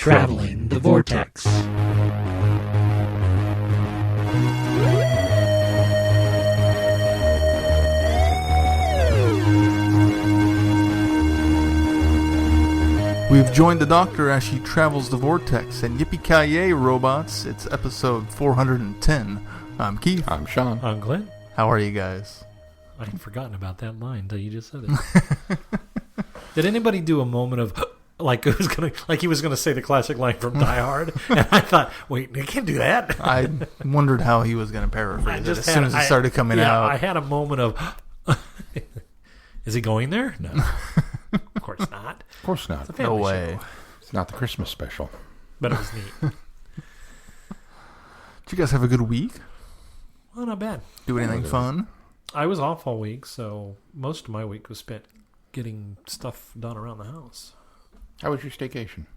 Traveling the Vortex. We've joined the Doctor as she travels the Vortex, and Yippee robots, it's episode 410. I'm Keith. I'm Sean. I'm Glenn. How are you guys? I had forgotten about that line until you just said it. Did anybody do a moment of like he was gonna say the classic line from Die Hard? And I thought, wait, they can't do that. I wondered how he was going to paraphrase it as soon as it started coming out. I had a moment of, is he going there? No, of course not. Of course not. No way. It's not the Christmas special. But it was neat. Did you guys have a good week? Well, not bad. Do anything fun? I was off all week, so most of my week was spent getting stuff done around the house. How was your staycation?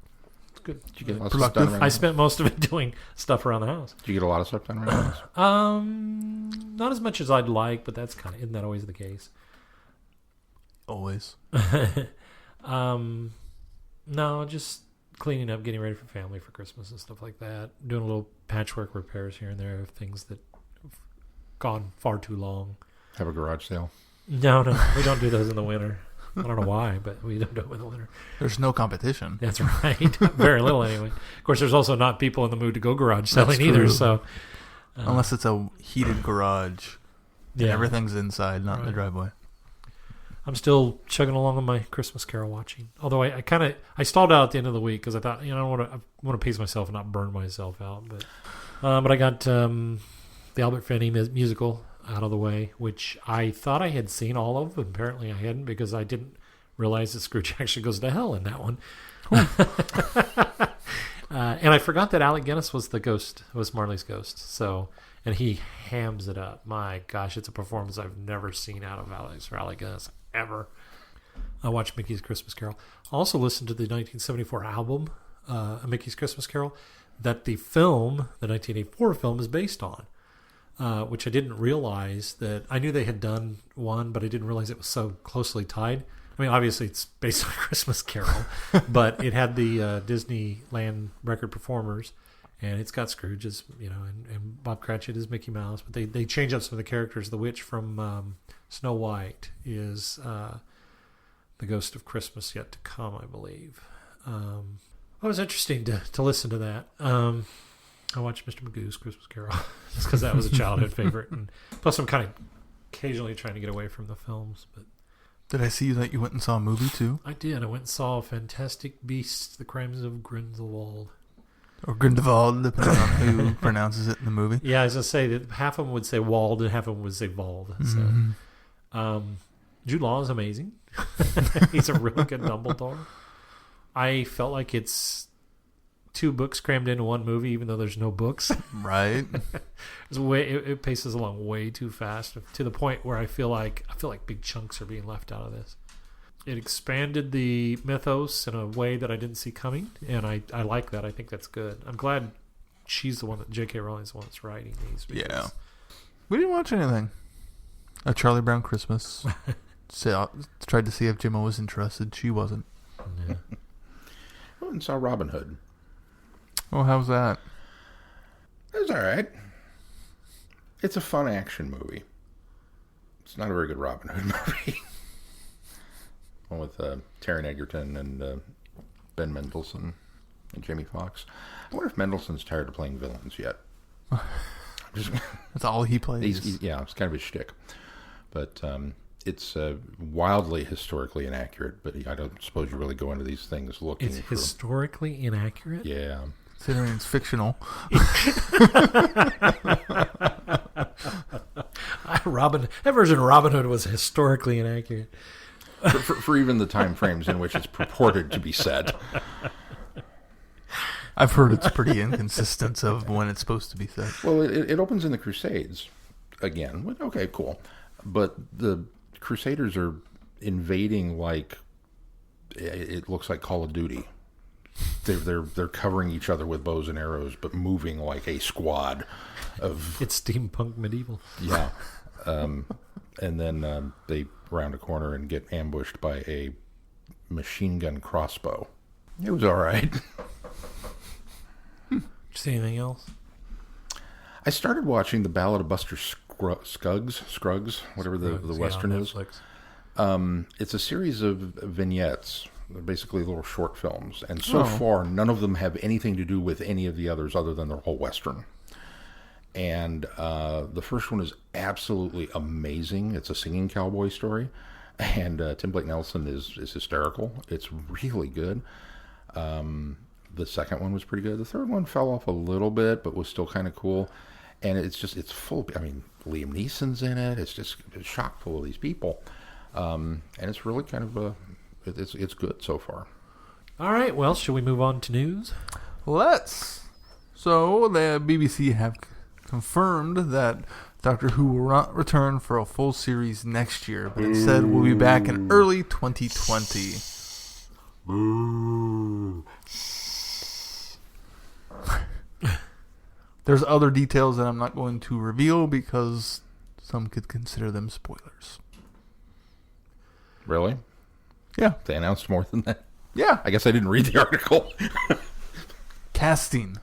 It's good. Did you get lots of stuff done around I spent most of it doing stuff around the house. Did you get a lot of stuff done around the house? Not as much as I'd like, but that's isn't that always the case? Always. No, just cleaning up, getting ready for family for Christmas and stuff like that. Doing a little patchwork repairs here and there of things that have gone far too long. Have a garage sale? No, we don't do those in the winter. I don't know why, but we don't do it in the winter. There's no competition. That's right. Very little anyway. Of course, there's also not people in the mood to go garage selling either. So, unless it's a heated garage, and everything's inside, not in the driveway. I'm still chugging along on my Christmas Carol watching. Although I stalled out at the end of the week because I thought, I want to pace myself and not burn myself out. But I got the Albert Finney musical out of the way, which I thought I had seen all of, but apparently I hadn't because I didn't realize that Scrooge actually goes to hell in that one. And I forgot that Alec Guinness was the ghost, was Marley's ghost. So, and he hams it up. My gosh, it's a performance I've never seen out of Alec Guinness ever. I watched Mickey's Christmas Carol. I also listened to the 1974 album, A Mickey's Christmas Carol, that the 1984 film is based on. Which I didn't realize that. I knew they had done one, but I didn't realize it was so closely tied. I mean, obviously it's based on Christmas Carol, but it had the Disneyland record performers, and it's got Scrooge as, and Bob Cratchit as Mickey Mouse, but they change up some of the characters. The witch from Snow White is the ghost of Christmas yet to come, I believe. It was interesting to listen to that. I watched Mr. Magoo's Christmas Carol just because that was a childhood favorite, and plus I'm kind of occasionally trying to get away from the films. But did I see that you went and saw a movie too? I did. I went and saw Fantastic Beasts: The Crimes of Grindelwald, or Grindelwald, depending on who pronounces it in the movie. Yeah, I was gonna say that half of them would say Wald and half of them would say Wald. Mm-hmm. So, Jude Law is amazing. He's a really good Dumbledore. I felt like it's 2 books crammed into one movie, even though there's no books. Right. It paces along way too fast to the point where I feel like big chunks are being left out of this. It expanded the mythos in a way that I didn't see coming, and I like that. I think that's good. I'm glad she's the one that J.K. Rowling's the one that's writing these. Yeah. We didn't watch anything. A Charlie Brown Christmas. Tried to see if Gemma was interested. She wasn't. Yeah. I went and saw Robin Hood. Oh, how's that? It was all right. It's a fun action movie. It's not a very good Robin Hood movie. One with Taron Egerton and Ben Mendelsohn and Jamie Foxx. I wonder if Mendelsohn's tired of playing villains yet. That's all he plays. It's kind of his shtick. But it's wildly historically inaccurate, but I don't suppose you really go into these things looking for... It's historically inaccurate? Yeah. Considering it's fictional. That version of Robin Hood was historically inaccurate. for even the time frames in which it's purported to be set. I've heard it's pretty inconsistent of when it's supposed to be set. Well, it opens in the Crusades again. Okay, cool. But the Crusaders are invading like it looks like Call of Duty. They're covering each other with bows and arrows, but moving like a squad of. It's steampunk medieval. Yeah, and then they round a corner and get ambushed by a machine gun crossbow. It was all right. See anything else? I started watching The Ballad of Buster Scruggs, whatever the Western is. It's a series of vignettes. They're basically little short films. And so far, none of them have anything to do with any of the others other than their whole Western. And the first one is absolutely amazing. It's a singing cowboy story. And Tim Blake Nelson is hysterical. It's really good. The second one was pretty good. The third one fell off a little bit, but was still kind of cool. And it's full of, Liam Neeson's in it. It's chock full of these people. And it's really kind of it's good so far. All right, well, should we move on to news? Let's. So the BBC have confirmed that Doctor Who will not return for a full series next year, but instead will be back in early 2020. Boo. There's other details that I'm not going to reveal because some could consider them spoilers. Really? Yeah. They announced more than that? Yeah. I guess I didn't read the article. Casting.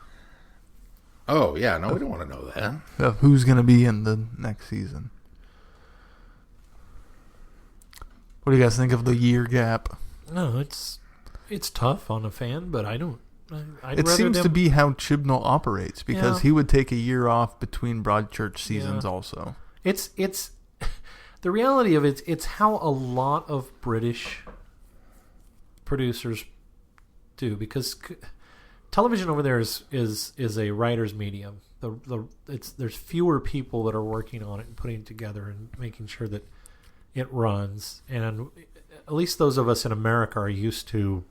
Oh, yeah. No, we don't want to know that. Of who's going to be in the next season. What do you guys think of the year gap? No, it's tough on a fan, but I don't. It seems to be how Chibnall operates because he would take a year off between Broadchurch seasons also. It's the reality of it, it's how a lot of British producers do, because television over there is a writer's medium. There's fewer people that are working on it and putting it together and making sure that it runs. And at least those of us in America are used to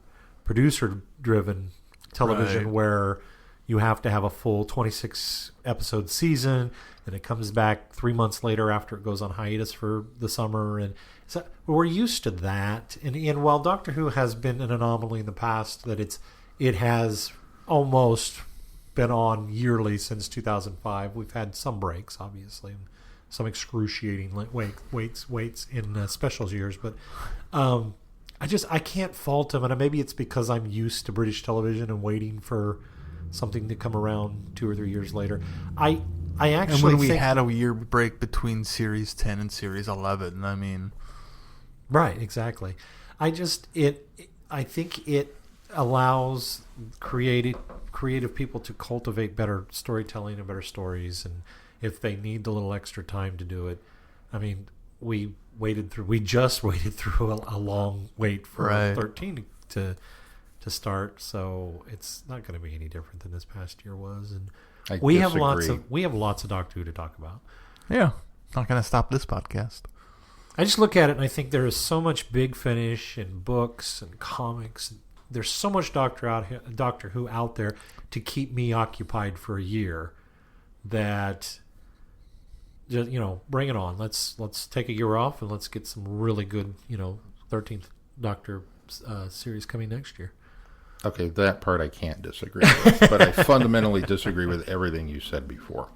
producer-driven television, where you have to have a full 26-episode season, and it comes back 3 months later after it goes on hiatus for the summer. And so we're used to that. And while Doctor Who has been an anomaly in the past, that it has almost been on yearly since 2005. We've had some breaks, obviously, and some excruciating waits in specials years, but I can't fault him, and maybe it's because I'm used to British television and waiting for something to come around 2 or 3 years later. I actually, and when we had a year break between Series 10 and Series 11, right, exactly. I think it allows creative people to cultivate better storytelling and better stories, and if they need a little extra time to do it, we just waited through a long wait for 13 to start, so it's not going to be any different than this past year was. And we have lots of Doctor Who to talk about. Yeah, not going to stop this podcast. I just look at it and I think there is so much Big Finish and books and comics. There's so much Doctor Who out there to keep me occupied for a year that, just, bring it on. Let's take a year off and let's get some really good 13th Doctor series coming next year. Okay, that part I can't disagree with, but I fundamentally disagree with everything you said before.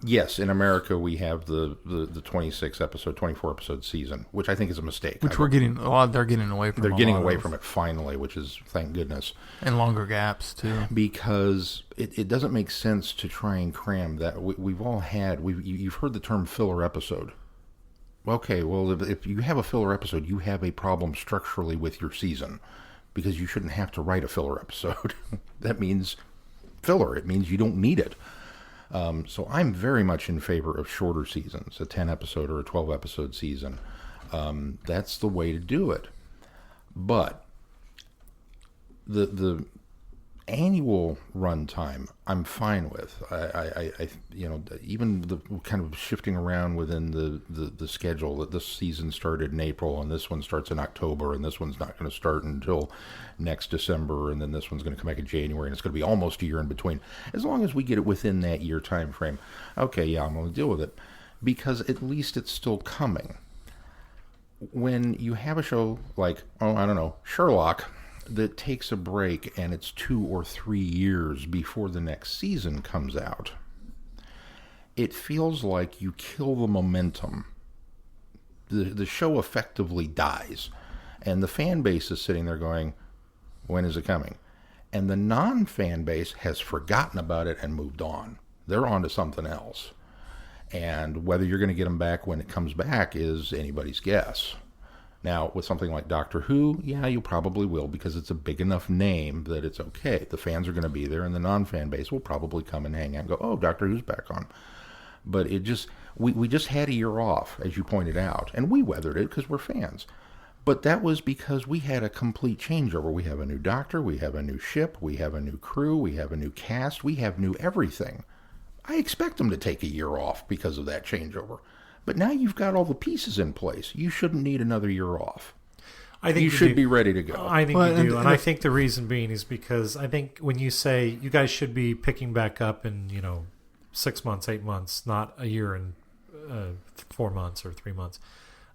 Yes, in America we have the 24 episode season, which I think is a mistake. Which they're getting away from. They're getting away from it finally, which is, thank goodness. And longer gaps too, because it doesn't make sense to try and cram that. We've all had. You've heard the term filler episode. Okay, well, if you have a filler episode, you have a problem structurally with your season, because you shouldn't have to write a filler episode. That means filler. It means you don't need it. So I'm very much in favor of shorter seasons, a 10-episode or a 12-episode season. That's the way to do it. But the annual runtime, I'm fine with. I even the kind of shifting around within the schedule, that this season started in April and this one starts in October and this one's not going to start until next December, and then this one's going to come back in January, and it's going to be almost a year in between. As long as we get it within that year time frame, okay, yeah, I'm going to deal with it, because at least it's still coming. When you have a show like, Sherlock, that takes a break and it's 2 or 3 years before the next season comes out, it feels like you kill the momentum. The show effectively dies, and the fan base is sitting there going, when is it coming? And the non-fan base has forgotten about it and moved on. They're on to something else. And whether you're going to get them back when it comes back is anybody's guess. Now, with something like Doctor Who, yeah, you probably will, because it's a big enough name that it's okay. The fans are going to be there, and the non-fan base will probably come and hang out and go, oh, Doctor Who's back on. But it just, we just had a year off, as you pointed out, and we weathered it because we're fans. But that was because we had a complete changeover. We have a new doctor, we have a new ship, we have a new crew, we have a new cast, we have new everything. I expect them to take a year off because of that changeover. But now you've got all the pieces in place. You shouldn't need another year off. I think you should be ready to go. I think you do. And I think the reason being is because I think when you say you guys should be picking back up in, 6 months, 8 months, not a year and 4 months or 3 months.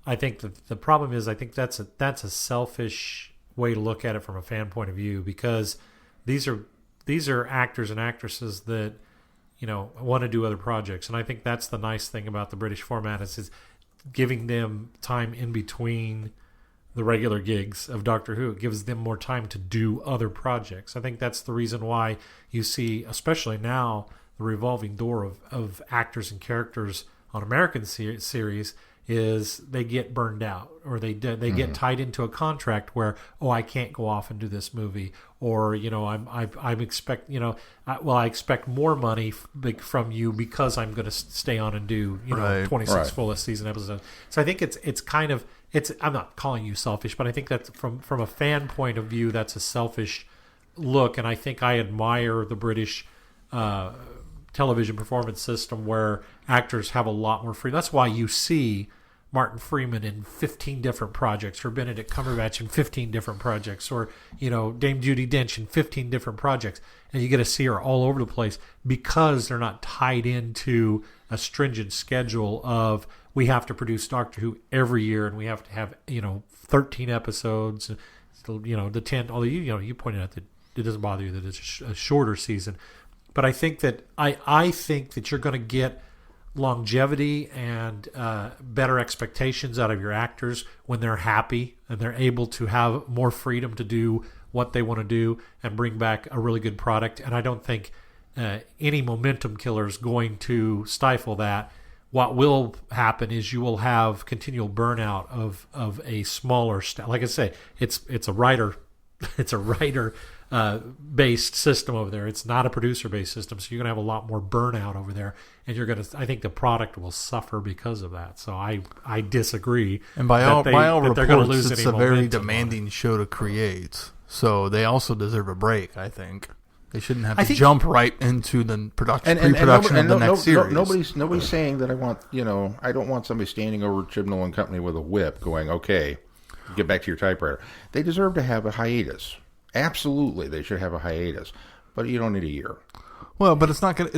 I think the problem is I think that's a selfish way to look at it from a fan point of view, because these are actors and actresses that want to do other projects. And I think that's the nice thing about the British format is giving them time in between the regular gigs of Doctor Who. It gives them more time to do other projects. I think that's the reason why you see, especially now, the revolving door of actors and characters on American series is they get burned out, or they get tied into a contract where, I can't go off and do this movie, or I expect more money from you because I'm going to stay on and do 26 full season episodes. So I think it's kind of I'm not calling you selfish, but I think that's from a fan point of view, that's a selfish look, and I think I admire the British television performance system where actors have a lot more freedom. That's why you see Martin Freeman in 15 different projects, or Benedict Cumberbatch in 15 different projects, or Dame Judi Dench in 15 different projects, and you get to see her all over the place because they're not tied into a stringent schedule of we have to produce Doctor Who every year and we have to have 13 episodes, the 10. Although you pointed out that it doesn't bother you that it's a shorter season. But I think that I think that you're going to get longevity and better expectations out of your actors when they're happy and they're able to have more freedom to do what they want to do and bring back a really good product. And I don't think any momentum killer is going to stifle that. What will happen is you will have continual burnout of a smaller staff. Like I say, it's a writer based system over there. It's not a producer based system, so you're going to have a lot more burnout over there, and I think the product will suffer because of that. So I disagree. And by all reports, it's a very demanding it. show to create. So they also deserve a break. I think they shouldn't have to jump right into the pre-production of the next series. Nobody's saying that I don't want somebody standing over Chibnall and Company with a whip going, okay, get back to your typewriter. They deserve to have a hiatus. Absolutely, they should have a hiatus, but you don't need a year. Well, but it's not gonna.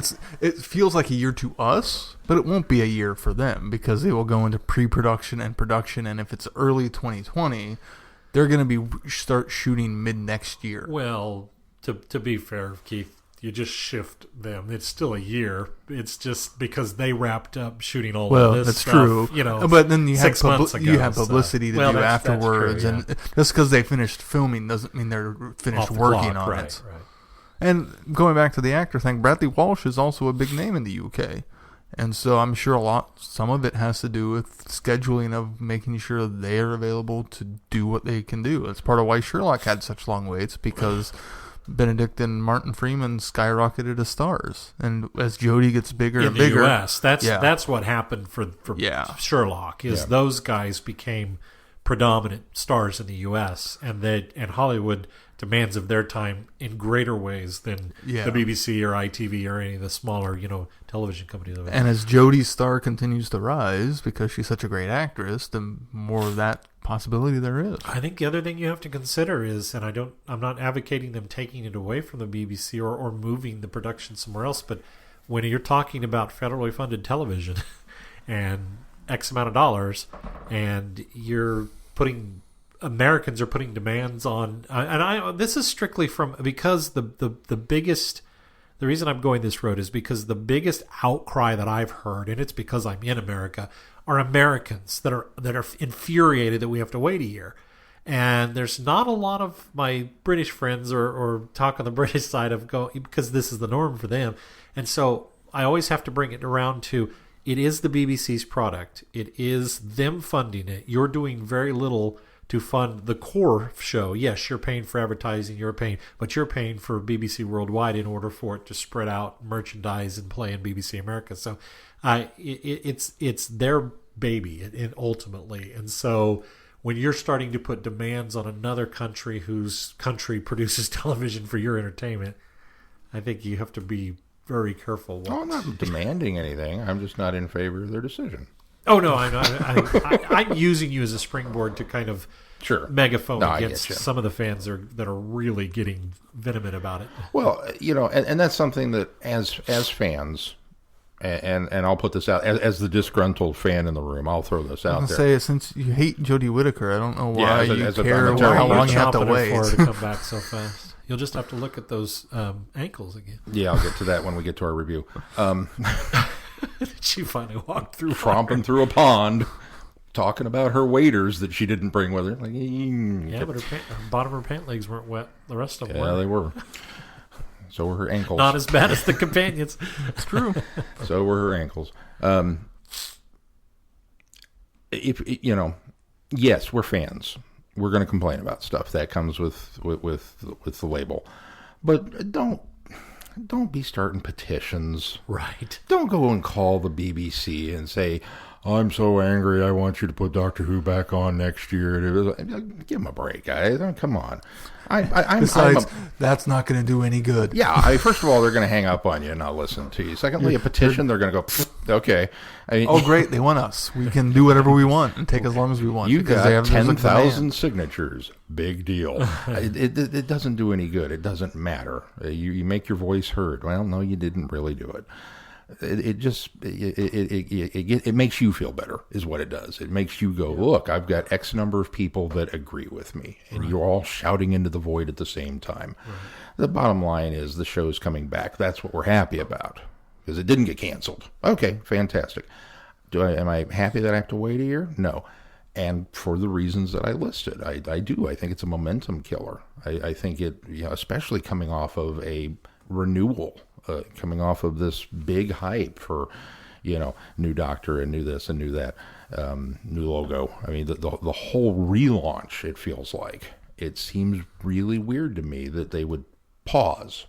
It feels like a year to us, but it won't be a year for them because they will go into pre-production and production. And if it's early 2020, they're going to start shooting mid next year. Well, to be fair, Keith, you just shift them. It's still a year. It's just because they wrapped up shooting all of this that's stuff, true. But then you have 6 months ago, you have publicity to do afterwards, that's true, and just because they finished filming doesn't mean they're finished working on it. Right. And going back to the actor thing, Bradley Walsh is also a big name in the UK, and so I'm sure some of it has to do with scheduling of making sure they are available to do what they can do. That's part of why Sherlock had such long waits, because Benedict and Martin Freeman skyrocketed as stars, and as Jodie gets bigger and bigger, in the US, that's what happened for Sherlock. Those guys became predominant stars in the US, and Hollywood demands of their time in greater ways than the BBC or ITV or any of the smaller television companies. And as Jodie's star continues to rise because she's such a great actress, the more of that possibility there is. I think the other thing you have to consider is, and I'm not advocating them taking it away from the BBC or moving the production somewhere else, but when you're talking about federally funded television and X amount of dollars, and Americans are putting demands on, this is strictly because the biggest. The reason I'm going this road is because the biggest outcry that I've heard, and it's because I'm in America, are Americans that are infuriated that we have to wait a year. And there's not a lot of my British friends or talk on the British side of go because this is the norm for them. And so I always have to bring it around to it is the BBC's product. It is them funding it. You're doing very little to fund the core show. Yes, you're paying for advertising, but you're paying for BBC Worldwide in order for it to spread out merchandise and play in BBC America. So it's their baby ultimately. And so when you're starting to put demands on another country whose country produces television for your entertainment, I think you have to be very careful. I'm not demanding anything. I'm just not in favor of their decision. Oh, no, I'm using you as a springboard to kind of megaphone against some of the fans that are really getting venomous about it. Well, and that's something that as fans, and I'll put this out, as the disgruntled fan in the room, I'll throw this out there. Say, since you hate Jodie Whittaker, I don't know why you care how long you have to wait. For her to come back so fast. You'll just have to look at those ankles again. Yeah, I'll get to that when we get to our review. She finally walked through tromping through a pond, talking about her waders that she didn't bring with her. Like, yeah, but her bottom of her pant legs weren't wet. The rest of them were. Yeah, they were. So were her ankles. Not as bad as the companions. It's true. So were her ankles. Yes, we're fans. We're going to complain about stuff that comes with the label, but don't be starting petitions. Right. Don't go and call the BBC and say, I'm so angry, I want you to put Doctor Who back on next year. Give them a break, guys. Come on. Besides, that's not going to do any good. Yeah, first of all, they're going to hang up on you and not listen to you. Secondly, a petition, they're going to go, okay. Great, they want us. We can do whatever we want and take as long as we want. You got 10,000 signatures. Big deal. It doesn't do any good. It doesn't matter. You make your voice heard. Well, no, you didn't really do it. It makes you feel better is what it does. It makes you go, look, I've got X number of people that agree with me, and you're all shouting into the void at the same time. Right. The bottom line is the show's coming back. That's what we're happy about because it didn't get canceled. Okay, fantastic. Am I happy that I have to wait a year? No. And for the reasons that I listed, I do. I think it's a momentum killer. I think it, especially coming off of a renewal. Coming off of this big hype for, new Doctor and new this and new that, new logo. I mean, the whole relaunch, it feels like. It seems really weird to me that they would pause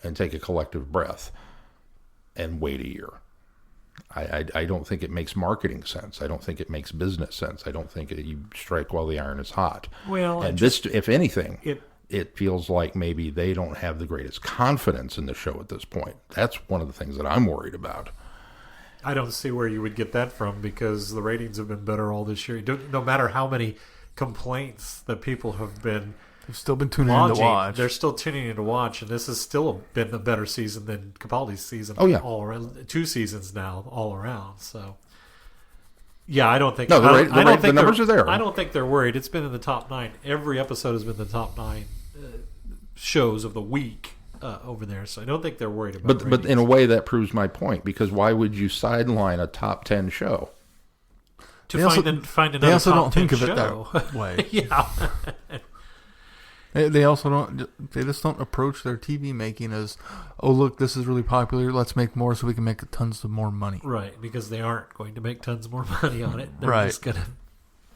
and take a collective breath and wait a year. I don't think it makes marketing sense. I don't think it makes business sense. I don't think you strike while the iron is hot. Well, and this, if anything... It feels like maybe they don't have the greatest confidence in the show at this point. That's one of the things that I'm worried about. I don't see where you would get that from because the ratings have been better all this year. No matter how many complaints that people have been... They've still been tuning in to watch. They're still tuning in to watch, and this has still been a better season than Capaldi's season. Oh, yeah. All around, 2 seasons now, all around, so... Yeah, I don't think... No, the numbers are there. I don't think they're worried. It's been in the top 9. Every episode has been the top 9 shows of the week over there, so I don't think they're worried about But in a way, that proves my point, because why would you sideline a top 10 show? To find another They also top don't think 10 of it show. that way. Yeah. They also don't. They just don't approach their TV making as, oh look, this is really popular. Let's make more so we can make tons of more money. Right, because they aren't going to make tons more money on it. They're just going to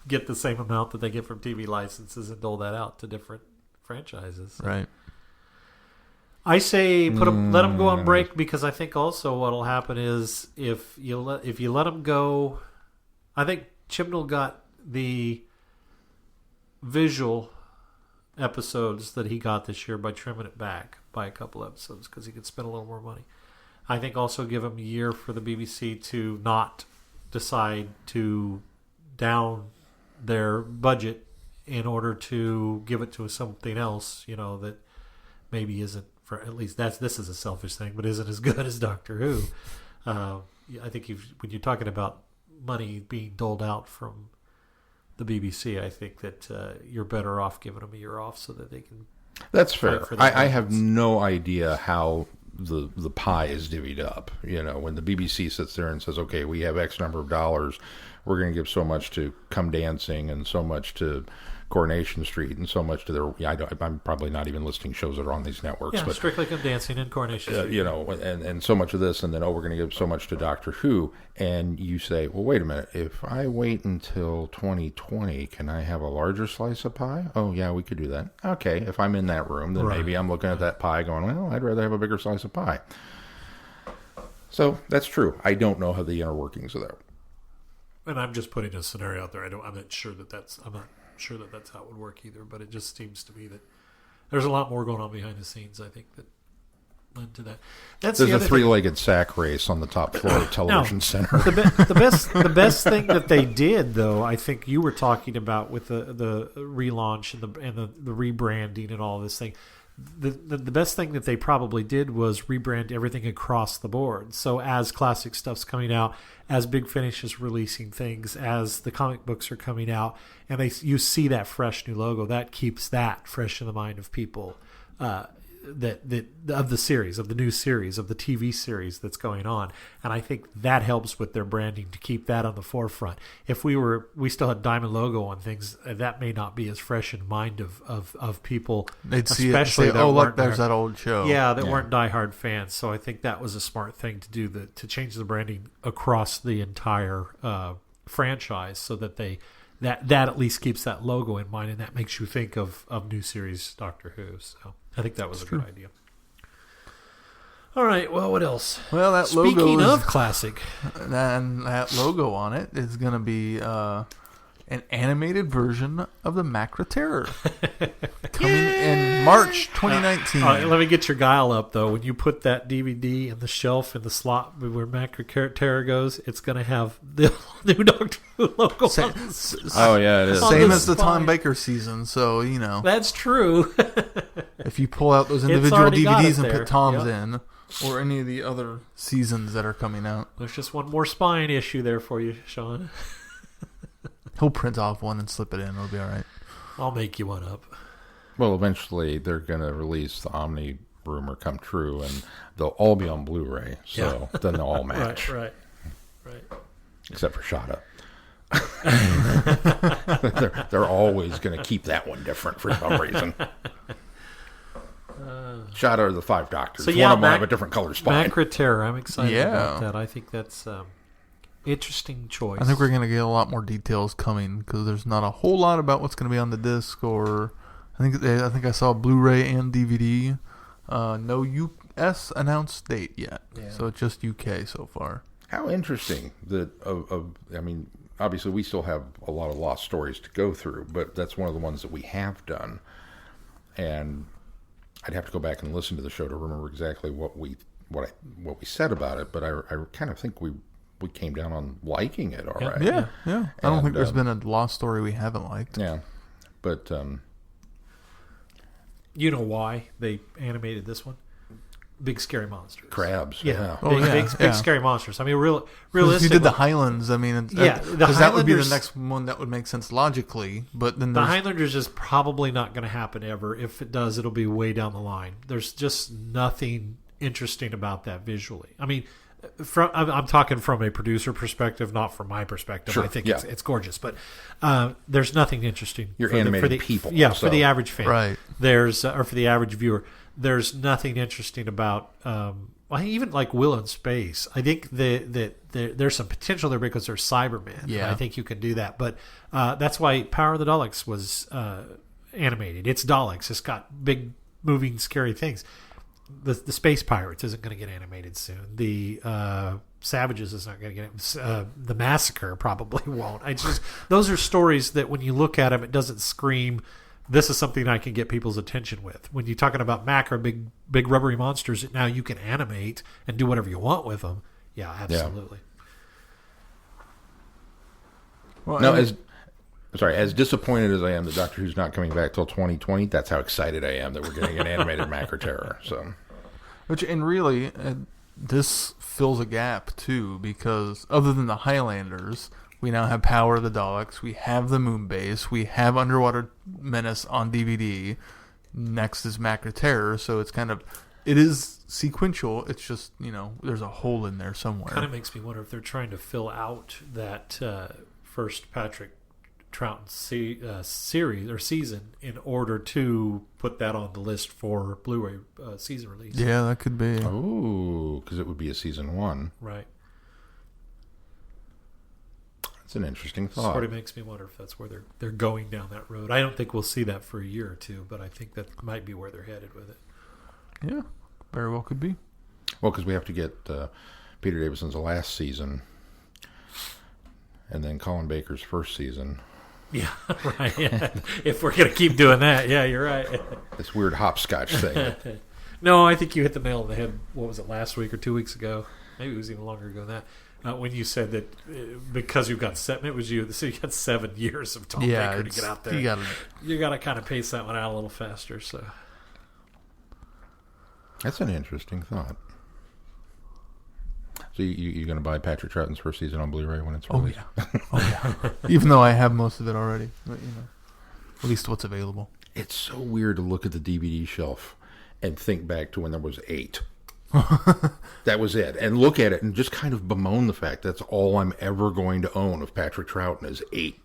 get the same amount that they get from TV licenses and dole that out to different franchises. Right. I say let them go on break, because I think also what'll happen is if you let them go, I think Chibnall got the visual episodes that he got this year by trimming it back by a couple episodes because he could spend a little more money. I think also give him a year for the BBC to not decide to down their budget in order to give it to something else, that maybe isn't, for at least this is a selfish thing, but isn't as good as Doctor Who. I think when you're talking about money being doled out from the BBC, I think that you're better off giving them a year off so that they can... That's fair. I have no idea how the pie is divvied up. When the BBC sits there and says, okay, we have X number of dollars, we're going to give so much to Come Dancing and so much to Coronation Street, and so much to their. Yeah, I'm probably not even listing shows that are on these networks. Yeah, but Strictly Come Dancing and Coronation Street. And so much of this, and then we're going to give so much to Doctor Who, and you say, well, wait a minute, if I wait until 2020, can I have a larger slice of pie? Oh yeah, we could do that. Okay, if I'm in that room, then maybe I'm looking at that pie, going, well, I'd rather have a bigger slice of pie. So that's true. I don't know how the inner workings of that. And I'm just putting a scenario out there. I'm not sure that that's how it would work either. But it just seems to me that there's a lot more going on behind the scenes. I think that led to that. There's a three-legged sack race on the top floor of Television Center. The best thing that they did, though, I think you were talking about with the relaunch and the rebranding and all this thing. The best thing that they probably did was rebrand everything across the board. So as classic stuff's coming out, as Big Finish is releasing things, as the comic books are coming out, and you see that fresh new logo, that keeps that fresh in the mind of people. That of the series, of the new series, of the TV series that's going on, and I think that helps with their branding to keep that on the forefront. If we still had Diamond logo on things, that may not be as fresh in mind of people. They'd see it and say, "Oh, look, there's that old show." Yeah, that weren't diehard fans. So I think that was a smart thing to do, to change the branding across the entire franchise, so that that at least keeps that logo in mind, and that makes you think of new series Doctor Who. So I think that was a good idea. All right, well, what else? Well, that Speaking logo of classic. And that logo on it is going to be an animated version of the Macra Terror coming in March 2019. Let me get your guile up, though. When you put that DVD in the shelf in the slot where Macra Terror goes, it's going to have the new Doctor Who logo on it. Oh, yeah, it is. Same as the Tom Baker season, so, That's true. if you pull out those individual DVDs and there. put Tom's in, or any of the other seasons that are coming out. There's just one more spine issue there for you, Sean. He'll print off one and slip it in. It'll be all right. I'll make you one up. Well, eventually they're going to release the Omni rumor come true, and they'll all be on Blu-ray. So then they'll all match. Right. Except for Shada. they're always going to keep that one different for some reason. Shada are the Five Doctors. So one of them have a different color spine. Macra Terror. I'm excited about that. I think that's interesting choice. I think we're going to get a lot more details coming, because there's not a whole lot about what's going to be on the disc, or I think I saw Blu-ray and DVD. No US announced date yet, so it's just UK so far. How interesting that I mean, obviously we still have a lot of lost stories to go through, but that's one of the ones that we have done, and I'd have to go back and listen to the show to remember exactly what we said about it. But I kind of think we came down on liking it all right. Yeah. I don't think there's been a lost story we haven't liked. Yeah, but you know why they animated this one? Big scary monsters. Crabs. Yeah. Yeah. Big scary monsters. I mean, realistically. You did the Highlands. I mean, because that would be the next one that would make sense logically. But then the Highlanders is probably not going to happen ever. If it does, it'll be way down the line. There's just nothing interesting about that visually. I mean, I'm talking from a producer perspective, not from my perspective. Sure, I think it's gorgeous, but there's nothing interesting. You're animating people. Yeah, so. For the average fan. Right. There's, or for the average viewer, there's nothing interesting about, even like Will in Space. I think that there's some potential there because there's Cybermen. Yeah. I think you can do that. But that's why Power of the Daleks was animated. It's Daleks. It's got big, moving, scary things. The Space Pirates isn't going to get animated soon. The Savages is not going to get the Massacre probably won't. Those are stories that when you look at them, it doesn't scream, this is something I can get people's attention with. When you're talking about Macra, big rubbery monsters that now you can animate and do whatever you want with them. Yeah, absolutely. Yeah. Well, as disappointed as I am that Doctor Who's not coming back till 2020, that's how excited I am that we're getting an animated Macra Terror. So, and really, this fills a gap too, because other than the Highlanders, we now have Power of the Daleks, we have the Moon Base, we have Underwater Menace on DVD. Next is Macra Terror, so it is sequential. It's just, there's a hole in there somewhere. Kind of makes me wonder if they're trying to fill out that first Patrick Troughton series or season in order to put that on the list for Blu-ray season release. Yeah, that could be. Oh, because it would be a season 1. Right. That's an interesting thought. Sort of makes me wonder if that's where they're going down that road. I don't think we'll see that for a year or two, but I think that might be where they're headed with it. Yeah, very well could be. Well, because we have to get Peter Davison's last season and then Colin Baker's first season. Yeah, right. Yeah. If we're going to keep doing that, yeah, you're right. This weird hopscotch thing. No, I think you hit the nail on the head. What was it, last week or 2 weeks ago? Maybe it was even longer ago than that. When you said that because you've got you got 7 years of Tom Baker to get out there. You got to kind of pace that one out a little faster. So that's an interesting thought. So you're going to buy Patrick Troughton's first season on Blu-ray when it's released? Oh yeah. Even though I have most of it already, but at least what's available. It's so weird to look at the DVD shelf and think back to when there was 8. That was it. And look at it and just kind of bemoan the fact that's all I'm ever going to own of Patrick Troughton is 8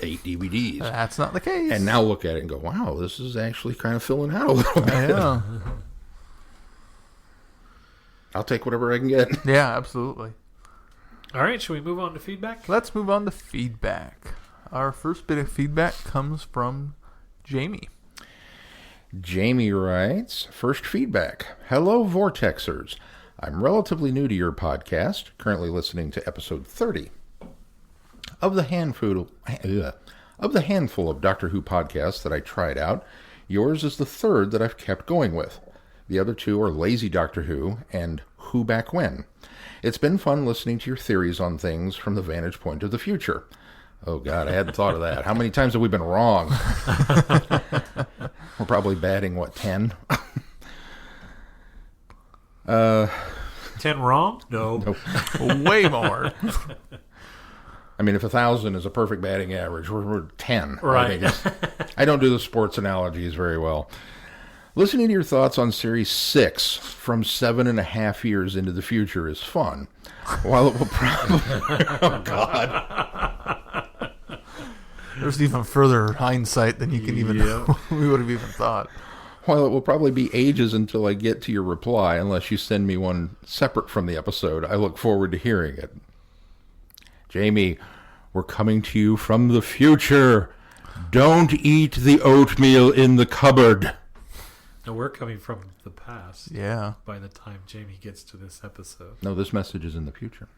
DVDs. That's not the case. And now look at it and go, wow, this is actually kind of filling out a little bit. Yeah. I'll take whatever I can get. Yeah, absolutely. all right, should we move on to feedback? Let's move on to feedback. Our first bit of feedback comes from Jamie. Jamie writes, first feedback. Hello, Vortexers. I'm relatively new to your podcast, currently listening to episode 30. Of the handful of Doctor Who podcasts that I tried out, yours is the third that I've kept going with. The other two are Lazy Doctor Who and Who Back When. It's been fun listening to your theories on things from the vantage point of the future. Oh, God, I hadn't thought of that. How many times have we been wrong? We're probably batting, 10? 10 wrong? No. Nope. Way more. I mean, if 1,000 is a perfect batting average, we're 10. Right. I don't do the sports analogies very well. Listening to your thoughts on Series 6 from 7.5 years into the future is fun. While it will probably... Oh, God. There's even further hindsight than you can even we would have even thought. While it will probably be ages until I get to your reply, unless you send me one separate from the episode, I look forward to hearing it. Jamie, we're coming to you from the future. Don't eat the oatmeal in the cupboard. No, we're coming from the past. Yeah. By the time Jamie gets to this episode. No, this message is in the future.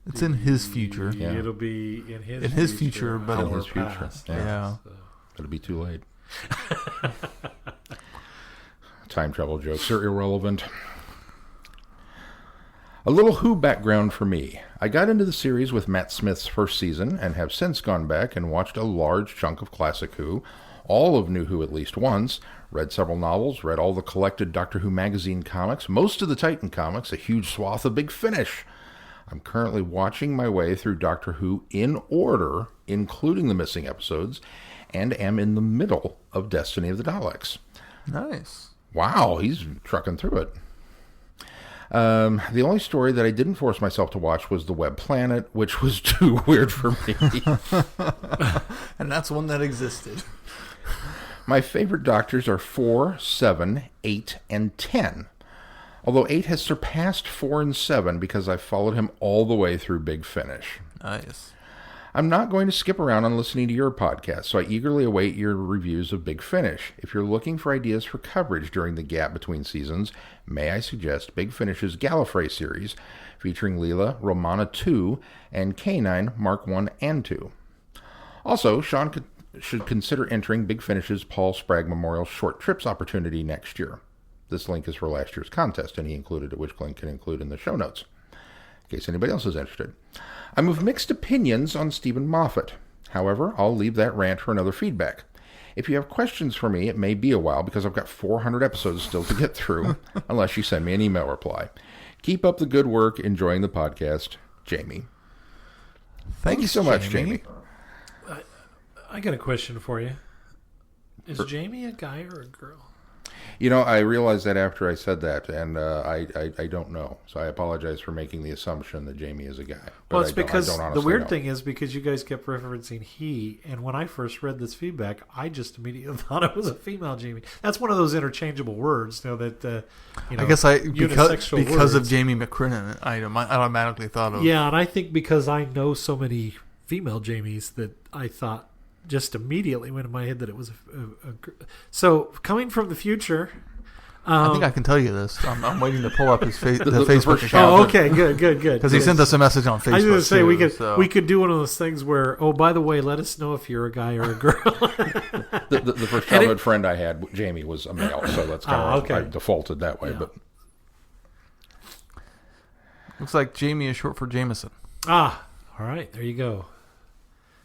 It's in his future. Yeah. It'll be in his future, but in his future. Past. Yeah. So. It'll be too late. Time travel jokes are irrelevant. A little Who background for me. I got into the series with Matt Smith's first season and have since gone back and watched a large chunk of classic Who, all of New Who at least once, read several novels, read all the collected Doctor Who magazine comics, most of the Titan comics, a huge swath of Big Finish. I'm currently watching my way through Doctor Who in order, including the missing episodes, and am in the middle of Destiny of the Daleks. Nice. Wow, he's trucking through it. The only story that I didn't force myself to watch was The Web Planet, which was too weird for me. And that's one that existed. My favorite Doctors are 4, 7, 8, and 10. Although 8 has surpassed 4 and 7 because I've followed him all the way through Big Finish. Nice. I'm not going to skip around on listening to your podcast, so I eagerly await your reviews of Big Finish. If you're looking for ideas for coverage during the gap between seasons, may I suggest Big Finish's Gallifrey series, featuring Leela, Romana 2, and K9 Mark 1 and 2. Also, Sean should consider entering Big Finish's Paul Spragg Memorial Short Trips opportunity next year. This link is for last year's contest, and he included it, which link can include in the show notes, in case anybody else is interested. I'm of mixed opinions on Stephen Moffat. However, I'll leave that rant for another feedback. If you have questions for me, it may be a while because I've got 400 episodes still to get through, unless you send me an email reply. Keep up the good work. Enjoying the podcast. Jamie. Thank you so much, Jamie. I got a question for you. Is Jamie a guy or a girl? I realized that after I said that, and I don't know. So I apologize for making the assumption that Jamie is a guy. But Well, it's I don't because the honestly weird know. thing is because you guys kept referencing he, and when I first read this feedback, I just immediately thought it was a female Jamie. That's one of those interchangeable words, that I guess unisexual because of words. Jamie McCrinnan, I automatically thought of. Yeah, and I think because I know so many female Jamies that I thought just immediately went in my head that it was so coming from the future. I think I can tell you this. I'm waiting to pull up his the the Facebook first account. Oh, okay, good. Because he sent us a message on Facebook. I was going to say too, we could do one of those things where, oh, by the way, let us know if you're a guy or a girl. The first childhood friend I had, Jamie, was a male, so that's kind of okay. I defaulted that way. Yeah. But Looks like Jamie is short for Jameson. All right, there you go.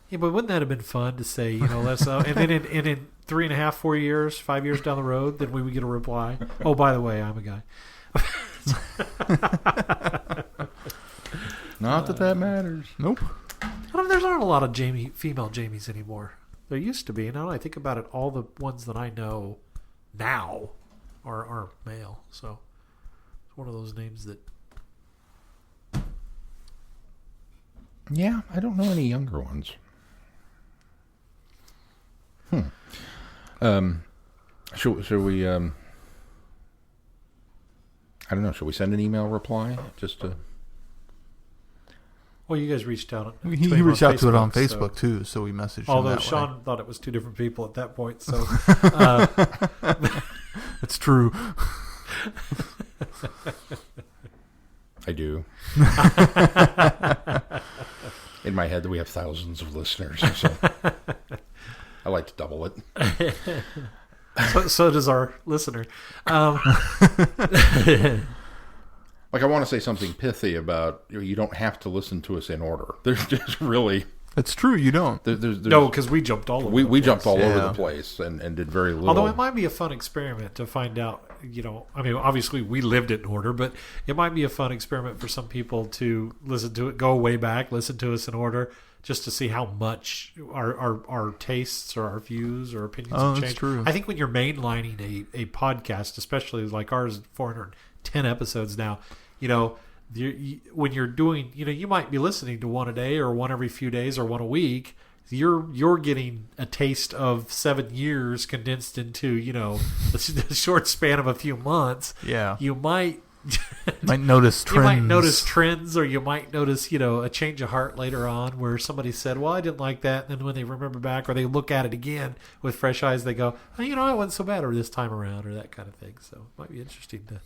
Yeah, but wouldn't that have been fun to say, let's and then in 3.5, 4 years, 5 years down the road, then we would get a reply. Oh, by the way, I'm a guy. not that matters. Nope. There's not a lot of female Jamies anymore. There used to be. Now that I think about it, all the ones that I know now are male. So it's one of those names that. Yeah, I don't know any younger ones. Should we? I don't know. Should we send an email reply just to? Well, you guys reached out. He reached out to it on Facebook too, so we messaged him Although that Sean way. thought it was two different people at that point, so It's true. I do. In my head, we have thousands of listeners, so I like to double it. so does our listener. Like, I want to say something pithy about you don't have to listen to us in order. There's just really... It's true, you don't. No, because we jumped all over we the jumped place. all over Yeah. the place and did very little. Although it might be a fun experiment to find out, obviously we lived it in order, but it might be a fun experiment for some people to listen to it, go way back, listen to us in order, just to see how much our tastes or our views or opinions have that's changed. true. I think when you're mainlining a podcast, especially like ours, 410 episodes now, when you're doing, you might be listening to one a day or one every few days or one a week. You're getting a taste of 7 years condensed into, the short span of a few months. Yeah. You might notice trends. You might notice trends, or you might notice, a change of heart later on where somebody said, well, I didn't like that. And then when they remember back or they look at it again with fresh eyes, they go, oh, it wasn't so bad or this time around or that kind of thing. So it might be interesting to...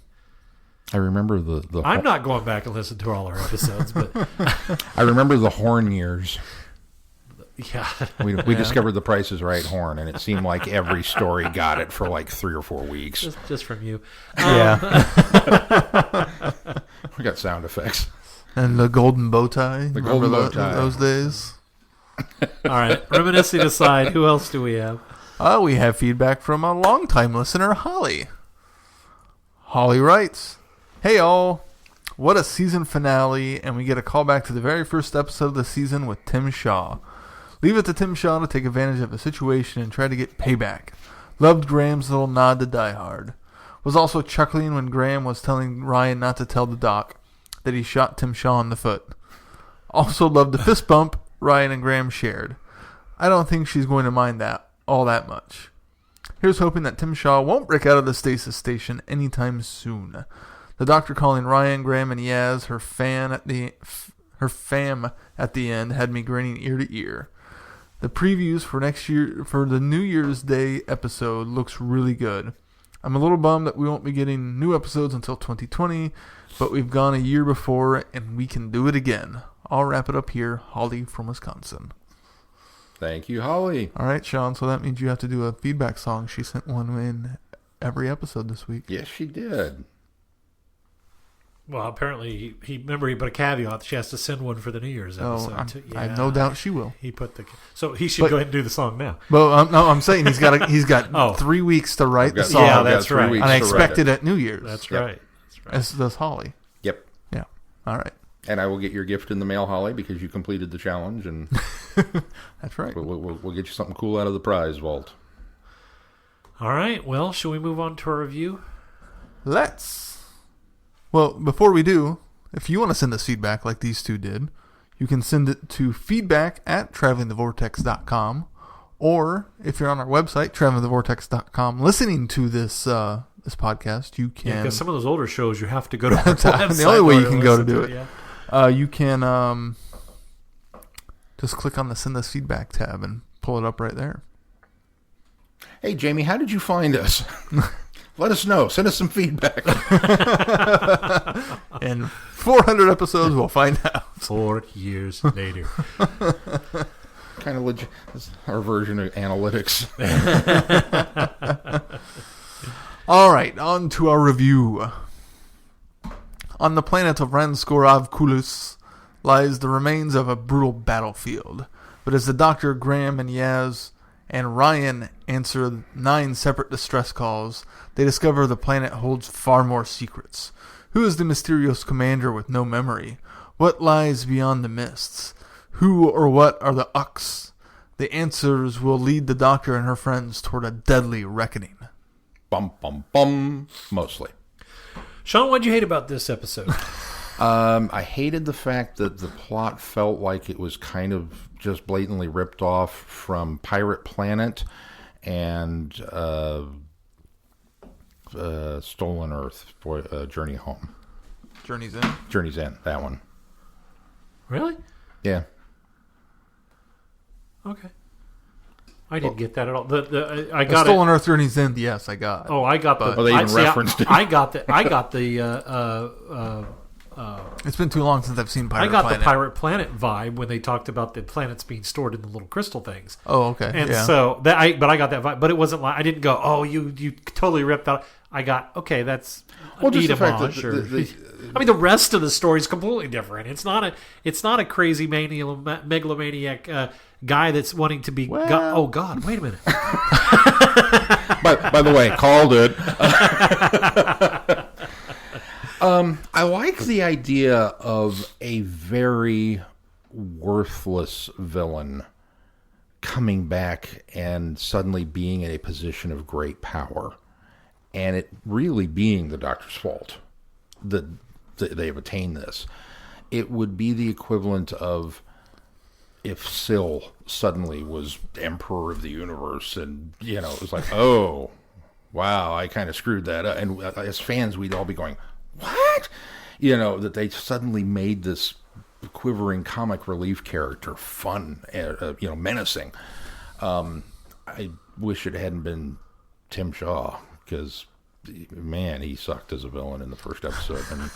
I remember the I'm not going back and listen to all our episodes, but I remember the horn years. yeah. We discovered the Price is Right horn, and it seemed like every story got it for like 3 or 4 weeks. Just from you. Yeah. We got sound effects. And the golden bow tie. The golden Remember bow tie. those days? All right. Reminiscing aside, who else do we have? We have feedback from a longtime listener, Holly. Holly writes, "Hey all, what a season finale, and we get a callback to the very first episode of the season with Tim Shaw. Leave it to Tim Shaw to take advantage of a situation and try to get payback. Loved Graham's little nod to Die Hard. Was also chuckling when Graham was telling Ryan not to tell the doc that he shot Tim Shaw in the foot. Also loved the fist bump Ryan and Graham shared. I don't think she's going to mind that all that much. Here's hoping that Tim Shaw won't break out of the stasis station anytime soon. The doctor calling Ryan, Graham, and Yaz her fam at the end had me grinning ear to ear. The previews for next year for the New Year's Day episode looks really good. I'm a little bummed that we won't be getting new episodes until 2020, but we've gone a year before and we can do it again. I'll wrap it up here. Holly from Wisconsin." Thank you, Holly. All right, Sean, so that means you have to do a feedback song. She sent one in every episode this week. Yes, she did. Well, apparently he put a caveat. She has to send one for the New Year's episode. too. I have no doubt she will. He put so he should go ahead and do the song now. Well, no, I'm saying he's got Oh. 3 weeks to write the I've got- song. Yeah, I've got that's 3 right. weeks And I to write expect it it. at New Year's. That's Yep. right. That's right. As does Holly. Yep. Yeah. All right. And I will get your gift in the mail, Holly, because you completed the challenge, and That's right. we'll get you something cool out of the prize vault. All right. Well, shall we move on to our review? Let's. Well, before we do, if you want to send us feedback like these two did, you can send it to feedback@travelingthevortex.com, or if you're on our website, travelingthevortex.com, listening to this this podcast, you can. Because some of those older shows, you have to go to our website. The only way you can go to do it. Yeah. You can just click on the Send Us Feedback tab and pull it up right there. Hey, Jamie, how did you find us? Let us know. Send us some feedback. In 400 episodes, we'll find out. 4 years later. Kind of legit. That's our version of analytics. All right, on to our review. On the planet of Ranskoor Kolos lies the remains of a brutal battlefield. But as the Doctor, Graham, and Yaz and Ryan answer 9 separate distress calls, they discover the planet holds far more secrets. Who is the mysterious commander with no memory? What lies beyond the mists? Who or what are the Uks? The answers will lead the Doctor and her friends toward a deadly reckoning. Bum, bum, bum. Mostly. Sean, what'd you hate about this episode? I hated the fact that the plot felt like it was kind of just blatantly ripped off from Pirate Planet and Stolen Earth for Journey Home. Journey's End? Journey's End, that one. Really? Yeah. Okay. I didn't get that at all. I got Stolen Earth, Journey's End, yes, I got. Oh, I got the. Oh, they even referenced it. I got the. It's been too long since I've seen Pirate I got Planet. the Pirate Planet vibe when they talked about the planets being stored in the little crystal things. Oh, okay. And yeah. so but I got that vibe, but it wasn't like I didn't go, oh, you totally ripped out. I got okay. That's Well, just the fact that I mean, the rest of the story is completely different. It's not a crazy megalomaniac guy that's wanting to be. Well- oh God! Wait a minute. by the way, called it. I like the idea of a very worthless villain coming back and suddenly being in a position of great power, and it really being the Doctor's fault that they've attained this. It would be the equivalent of if Syl suddenly was Emperor of the Universe, and it was like, oh, wow, I kind of screwed that up. And as fans, we'd all be going, what? That they suddenly made this quivering comic relief character fun, menacing. I wish it hadn't been Tim Shaw, because, man, he sucked as a villain in the first episode. And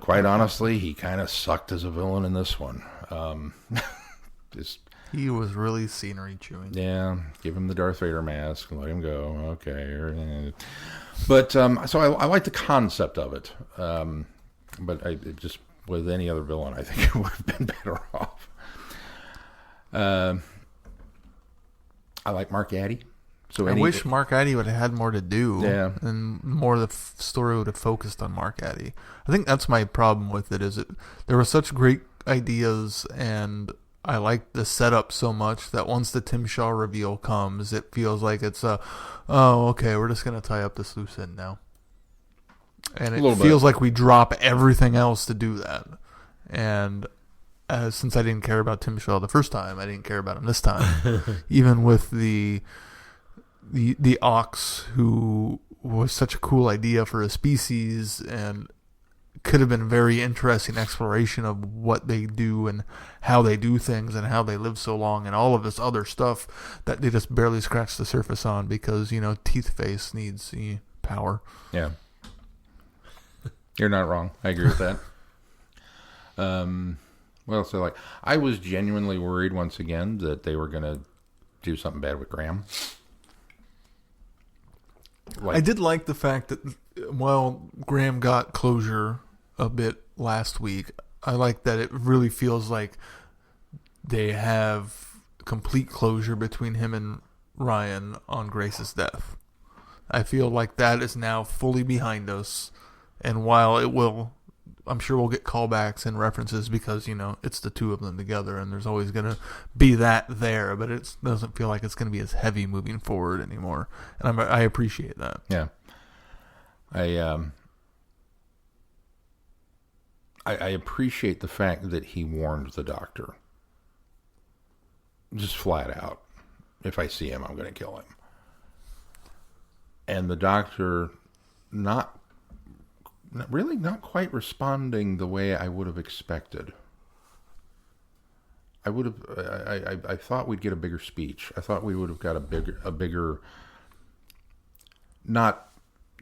quite honestly, he kind of sucked as a villain in this one. He was really scenery chewing. Yeah, give him the Darth Vader mask and let him go. Okay. But, so I like the concept of it. But just with any other villain, I think it would have been better off. I like Mark Addy. So I wish Mark Addy would have had more to do. Yeah. And more of the story would have focused on Mark Addy. I think that's my problem with it, is there were such great ideas, and I like the setup so much that once the Tim Shaw reveal comes, it feels like it's okay, we're just going to tie up this loose end now. And it feels like we drop everything else to do that. And since I didn't care about Tim Shaw the first time, I didn't care about him this time. Even with the Ox, who was such a cool idea for a species and could have been very interesting exploration of what they do and how they do things and how they live so long and all of this other stuff that they just barely scratched the surface on because, Teeth Face needs power. Yeah. You're not wrong. I agree with that. I was genuinely worried once again that they were going to do something bad with Graham. I did like the fact that while Graham got closure a bit last week, I like that it really feels like they have complete closure between him and Ryan on Grace's death. I feel like that is now fully behind us, and while it will I'm sure we'll get callbacks and references because, it's the two of them together, and there's always going to be that there, but it doesn't feel like it's going to be as heavy moving forward anymore. And I appreciate that. Yeah. I appreciate the fact that he warned the doctor. Just flat out. If I see him, I'm going to kill him. And the doctor not quite responding the way I would have expected. I thought we'd get a bigger speech. I thought we would have got a bigger not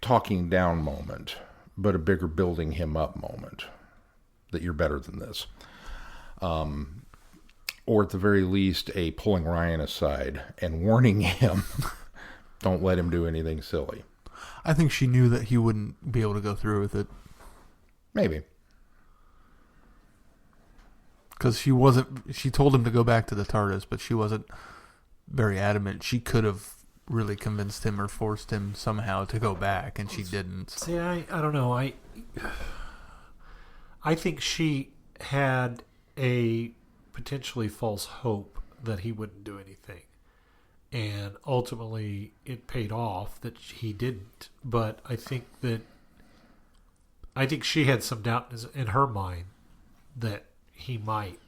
talking down moment, but a bigger building him up moment. That you're better than this. Or at the very least, a pulling Ryan aside and warning him, don't let him do anything silly. I think she knew that he wouldn't be able to go through with it. Maybe. Because she told him to go back to the TARDIS, but she wasn't very adamant. She could have really convinced him or forced him somehow to go back, and she didn't. See, I don't know. I think she had a potentially false hope that he wouldn't do anything. And ultimately, it paid off that he didn't. But I think she had some doubt in her mind that he might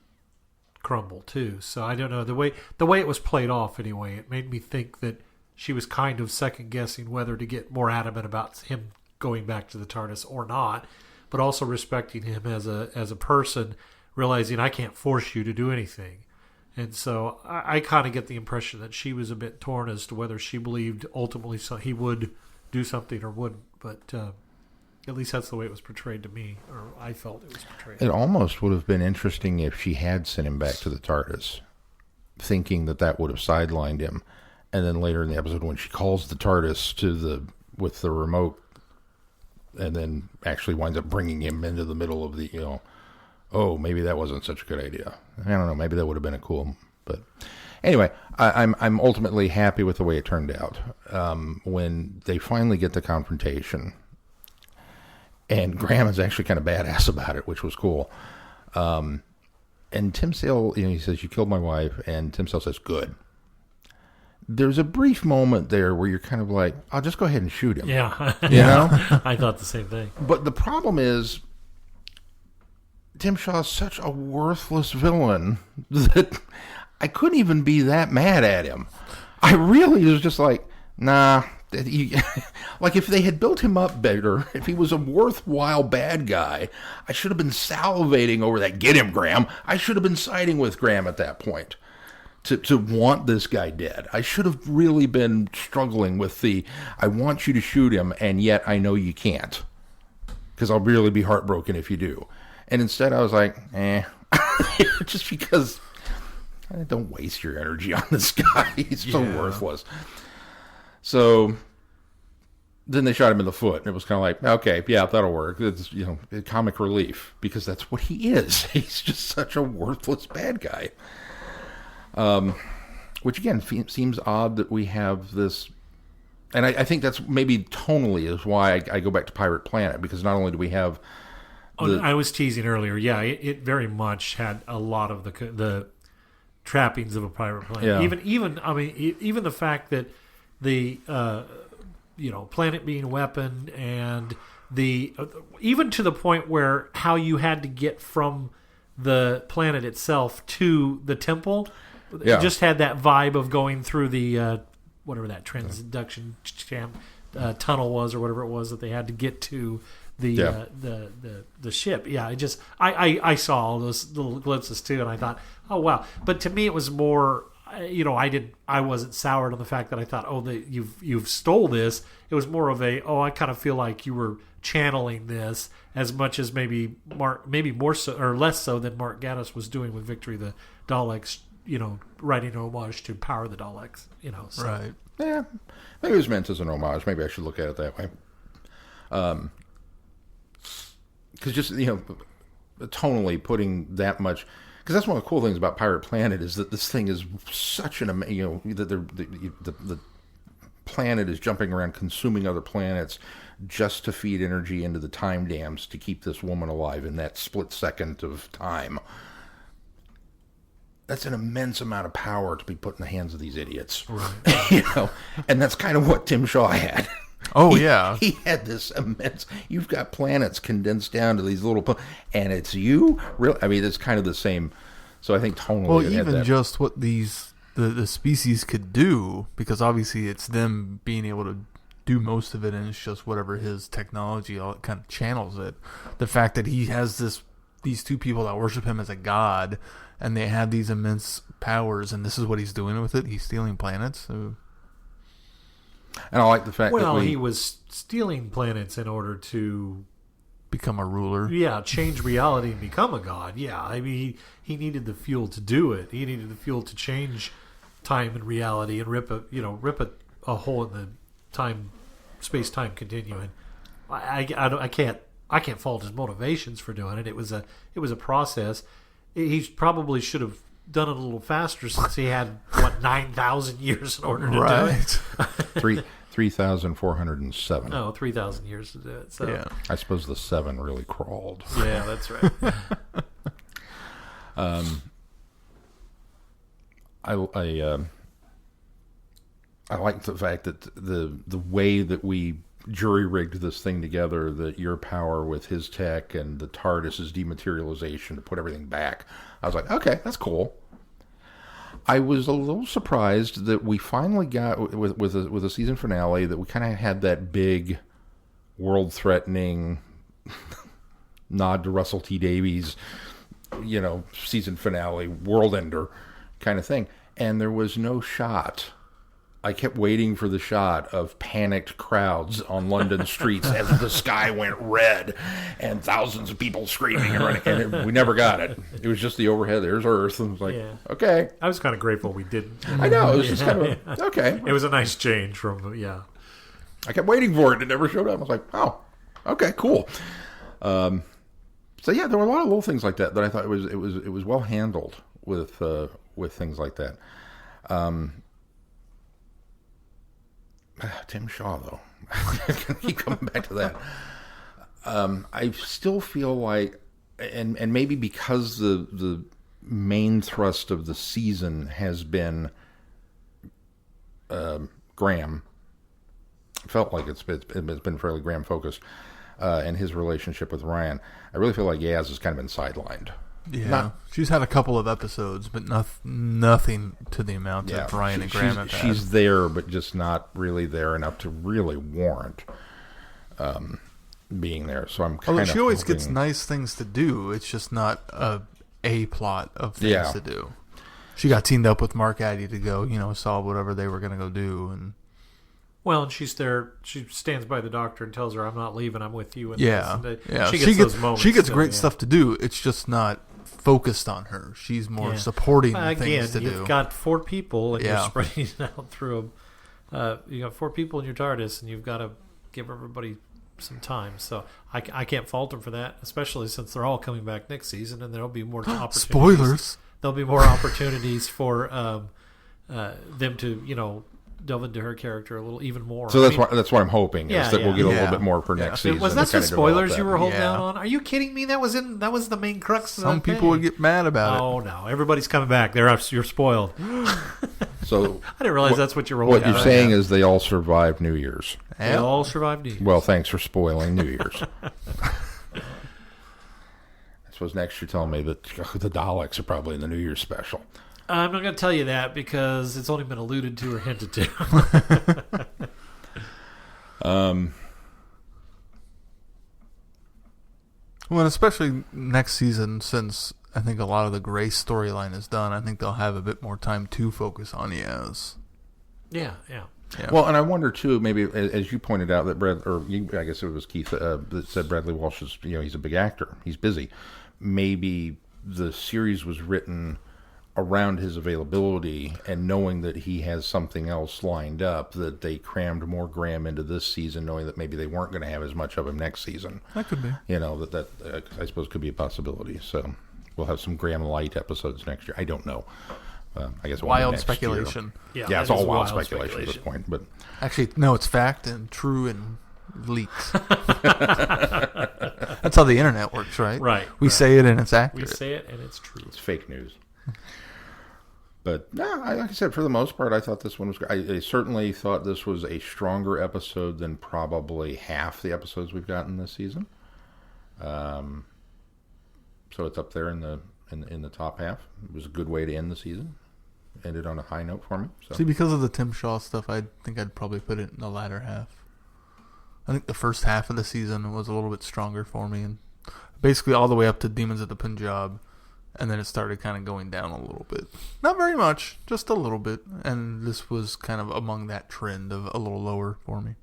crumble too. So I don't know, the way it was played off anyway, it made me think that she was kind of second guessing whether to get more adamant about him going back to the TARDIS or not, but also respecting him as a person, realizing I can't force you to do anything. And so I kind of get the impression that she was a bit torn as to whether she believed ultimately he would do something or wouldn't. But at least that's the way it was portrayed to me, or I felt it was portrayed. It almost would have been interesting if she had sent him back to the TARDIS, thinking that would have sidelined him. And then later in the episode, when she calls the TARDIS with the remote, and then actually winds up bringing him into the middle of the, oh, maybe that wasn't such a good idea. I don't know. Maybe that would have been a cool. But anyway, I'm ultimately happy with the way it turned out. When they finally get the confrontation, and Graham is actually kind of badass about it, which was cool. And Tim Sale, he says, "You killed my wife," and Tim Sale says, "Good." There's a brief moment there where you're kind of like, I'll just go ahead and shoot him. Yeah. You know? I thought the same thing. But the problem is, Tim Shaw is such a worthless villain that I couldn't even be that mad at him. I really was just like, nah. Like if they had built him up better, if he was a worthwhile bad guy, I should have been salivating over that. Get him, Graham. I should have been siding with Graham at that point. To want this guy dead. I should have really been struggling with I want you to shoot him, and yet I know you can't. Because I'll really be heartbroken if you do. And instead I was like, just because don't waste your energy on this guy. He's so worthless. So then they shot him in the foot, and it was kind of like, okay, yeah, that'll work. It's, comic relief, because that's what he is. He's just such a worthless bad guy. Which again seems odd that we have this, and I think that's maybe tonally is why I go back to Pirate Planet, because not only do we have I was teasing earlier, it very much had a lot of the trappings of a Pirate Planet. Even the fact that the planet being weapon, and even to the point where how you had to get from the planet itself to the temple. It just had that vibe of going through the whatever that transduction tunnel was, or whatever it was that they had to get to the ship. Yeah, I saw all those little glimpses too, and I thought, oh wow. But to me, it was more. I wasn't soured on the fact that I thought, oh, you've stole this. It was more of I kind of feel like you were channeling this as much as maybe more so or less so than Mark Gatiss was doing with Victory the Daleks. Writing an homage to Power of the Daleks. So. Right. Yeah, maybe it was meant as an homage. Maybe I should look at it that way. Because just tonally putting that much. Because that's one of the cool things about Pirate Planet is that this thing is such an that the planet is jumping around, consuming other planets just to feed energy into the time dams to keep this woman alive in that split second of time. That's an immense amount of power to be put in the hands of these idiots. Right. And that's kind of what Tim Shaw had. Oh, yeah. He had this immense... You've got planets condensed down to these little... And it's you? Really? I mean, it's kind of the same... So I think tonally... Well, even just what these... The species could do, because obviously it's them being able to do most of it, and it's just whatever his technology all kind of channels it. The fact that he has these two people that worship him as a god, and they have these immense powers, and this is what he's doing with it. He's stealing planets. So. And I like the fact that he was stealing planets in order to become a ruler. Yeah, change reality and become a god. Yeah, I mean, he needed the fuel to do it. He needed the fuel to change time and reality and rip a hole in the space-time continuum. I can't fault his motivations for doing it. It was a process. He probably should have done it a little faster since he had 9,000 years in order to do it. 3,407. No, 3,000 years to do it. So yeah. I suppose the 7 really crawled. Yeah, that's right. I like the fact that the way that we jury rigged this thing together, that your power with his tech and the TARDIS's dematerialization to put everything back. I was like, okay, that's cool. I was a little surprised that we finally got with a season finale that we kind of had that big world-threatening nod to Russell T Davies, season finale, world ender kind of thing. And there was no shot. I kept waiting for the shot of panicked crowds on London streets as the sky went red and thousands of people screaming and running. And we never got it. It was just the overhead. There's Earth. And it was like, okay. I was kind of grateful we didn't. I know. It was just kind of, okay. It was a nice change from, I kept waiting for it. It never showed up. I was like, oh, okay, cool. So yeah, there were a lot of little things like that I thought it was well handled with things like that. Tim Shaw, though. I keep coming back to that. I still feel like, and maybe because the main thrust of the season has been Graham, felt like it's been fairly Graham focused, and his relationship with Ryan. I really feel like Yaz has kind of been sidelined. Yeah, she's had a couple of episodes, but nothing to the amount that Ryan and Graham have had. She's there, but just not really there enough to really warrant being there. So I'm kind of she always gets nice things to do. It's just not a plot of things to do. She got teamed up with Mark Addy to go, solve whatever they were going to go do, and. Well, and she's there. She stands by the doctor and tells her, "I'm not leaving. I'm with you." And yeah. She gets those moments. She gets great stuff to do. It's just not focused on her. She's more supporting things to do. You've got 4 people, and you're spreading it out through them. You got 4 people in your TARDIS, and you've got to give everybody some time. So I can't fault them for that, especially since they're all coming back next season, and there'll be more opportunities. Spoilers. There'll be more opportunities for them to delve into her character a little even more. So that's what I'm hoping is that we'll get a little bit more for next season. Was that the spoilers you were holding out on? Are you kidding me? That was the main crux of Some people would get mad about it. Oh no, everybody's coming back. You're spoiled. So I didn't realize that's what you're holding out on. What you're saying is they all survived New Year's. They all survived New Year's. Well, thanks for spoiling New Year's. I suppose next you're telling me that the Daleks are probably in the New Year's special. I'm not going to tell you that because it's only been alluded to or hinted to. Well, especially next season, since I think a lot of the Grace storyline is done, I think they'll have a bit more time to focus on Yaz. Yeah. Well, and I wonder too, maybe as you pointed out that I guess it was Keith that said Bradley Walsh is, he's a big actor, he's busy. Maybe the series was written around his availability, and knowing that he has something else lined up, that they crammed more Graham into this season, knowing that maybe they weren't going to have as much of him next season. That could be. That I suppose could be a possibility. So we'll have some Graham light episodes next year. I don't know, I guess Wild next speculation. Year. Yeah, Yeah, it's that all is wild wild speculation at this point. But Actually, no, it's fact and true and leaks. That's how the internet works, right? Right. We say it and it's We accurate. say it, and it's true. it's fake news. But no, like I said, for the most part, I thought this one was. I certainly thought this was a stronger episode than probably half the episodes we've gotten this season. So it's up there in the top half. It was a good way to end the season. Ended on a high note for me. So. See, because of the Tim Shaw stuff, I think I'd probably put it in the latter half. I think the first half of the season was a little bit stronger for me, and basically all the way up to Demons at the Punjab, and then it started kind of going down a little bit. Not very much, just a little bit, and this was kind of among that trend of a little lower for me.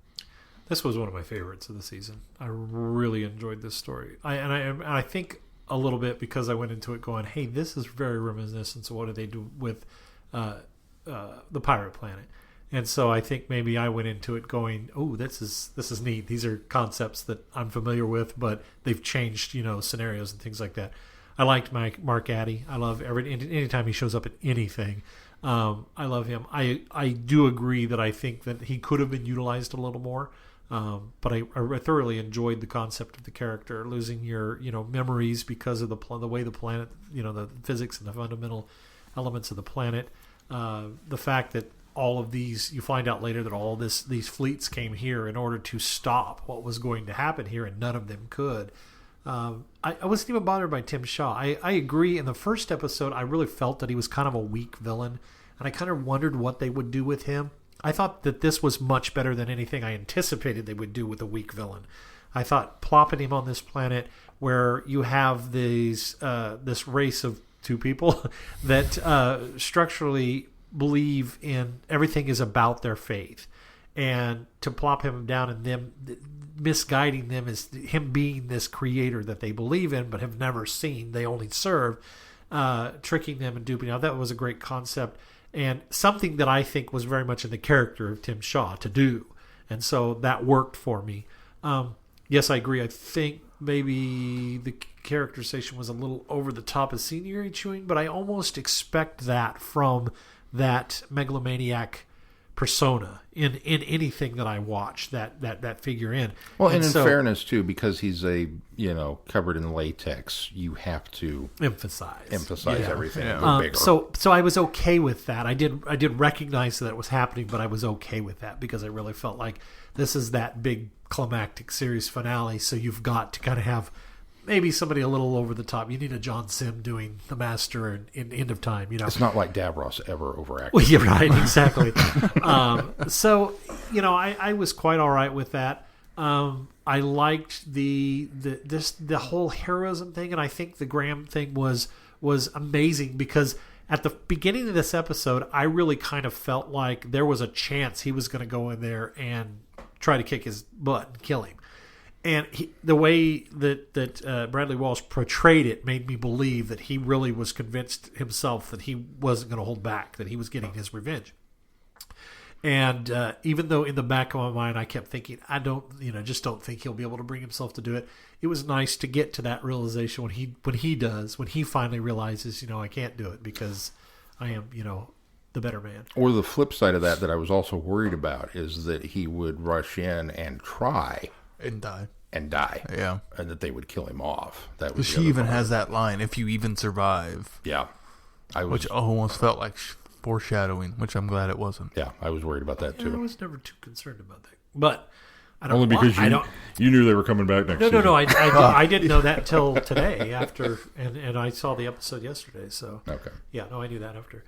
This was one of my favorites of the season. I really enjoyed this story. I think a little bit because I went into it going, hey, this is very reminiscent of what did they do with the Pirate Planet. And so I think maybe I went into it going, oh, this is neat. These are concepts that I'm familiar with, but they've changed, scenarios and things like that. I liked Mark Addy. I love anytime he shows up in anything. I love him. I do agree that I think that he could have been utilized a little more. But I thoroughly enjoyed the concept of the character losing your memories because of the way the planet, the physics and the fundamental elements of the planet. The fact that all of these, you find out later that all these fleets came here in order to stop what was going to happen here, and none of them could. I wasn't even bothered by Tim Shaw. I agree. In the first episode, I really felt that he was kind of a weak villain, and I kind of wondered what they would do with him. I thought that this was much better than anything I anticipated they would do with a weak villain. I thought plopping him on this planet where you have this race of two people that structurally believe in everything is about their faith, and to plop him down and them misguiding them as him being this creator that they believe in but have never seen, they only serve, tricking them and duping them. That was a great concept. And something that I think was very much in the character of Tim Shaw to do. And so that worked for me. Yes, I agree. I think maybe the characterization was a little over the top of scenery chewing, but I almost expect that from that megalomaniac persona in anything that I watch that figure in. Well, and in fairness too, because he's covered in latex, you have to emphasize everything. Yeah. Go bigger. So I was okay with that. I did recognize that it was happening, but I was okay with that because I really felt like this is that big climactic series finale. So you've got to kind of have maybe somebody a little over the top. You need a John Sim doing the Master in End of Time. It's not like Davros ever overacted. Well, yeah, right, exactly. So I was quite all right with that. I liked the whole heroism thing, and I think the Graham thing was amazing because at the beginning of this episode, I really kind of felt like there was a chance he was going to go in there and try to kick his butt and kill him. And the way that Bradley Walsh portrayed it made me believe that he really was convinced himself that he wasn't going to hold back, that he was getting his revenge. And even though in the back of my mind I kept thinking, I don't think he'll be able to bring himself to do it. It was nice to get to that realization when he finally realizes, I can't do it because I am, the better man. Or the flip side of that I was also worried about is that he would rush in and try And die. Yeah. And that they would kill him off. That was She even has that line, if you even survive. Yeah. Which almost felt like foreshadowing, which I'm glad it wasn't. Yeah, I was worried about that too. I was never too concerned about that. But I don't Only because you knew they were coming back next season. No. I didn't know that until today after, and I saw the episode yesterday. So okay. Yeah, no, I knew that after.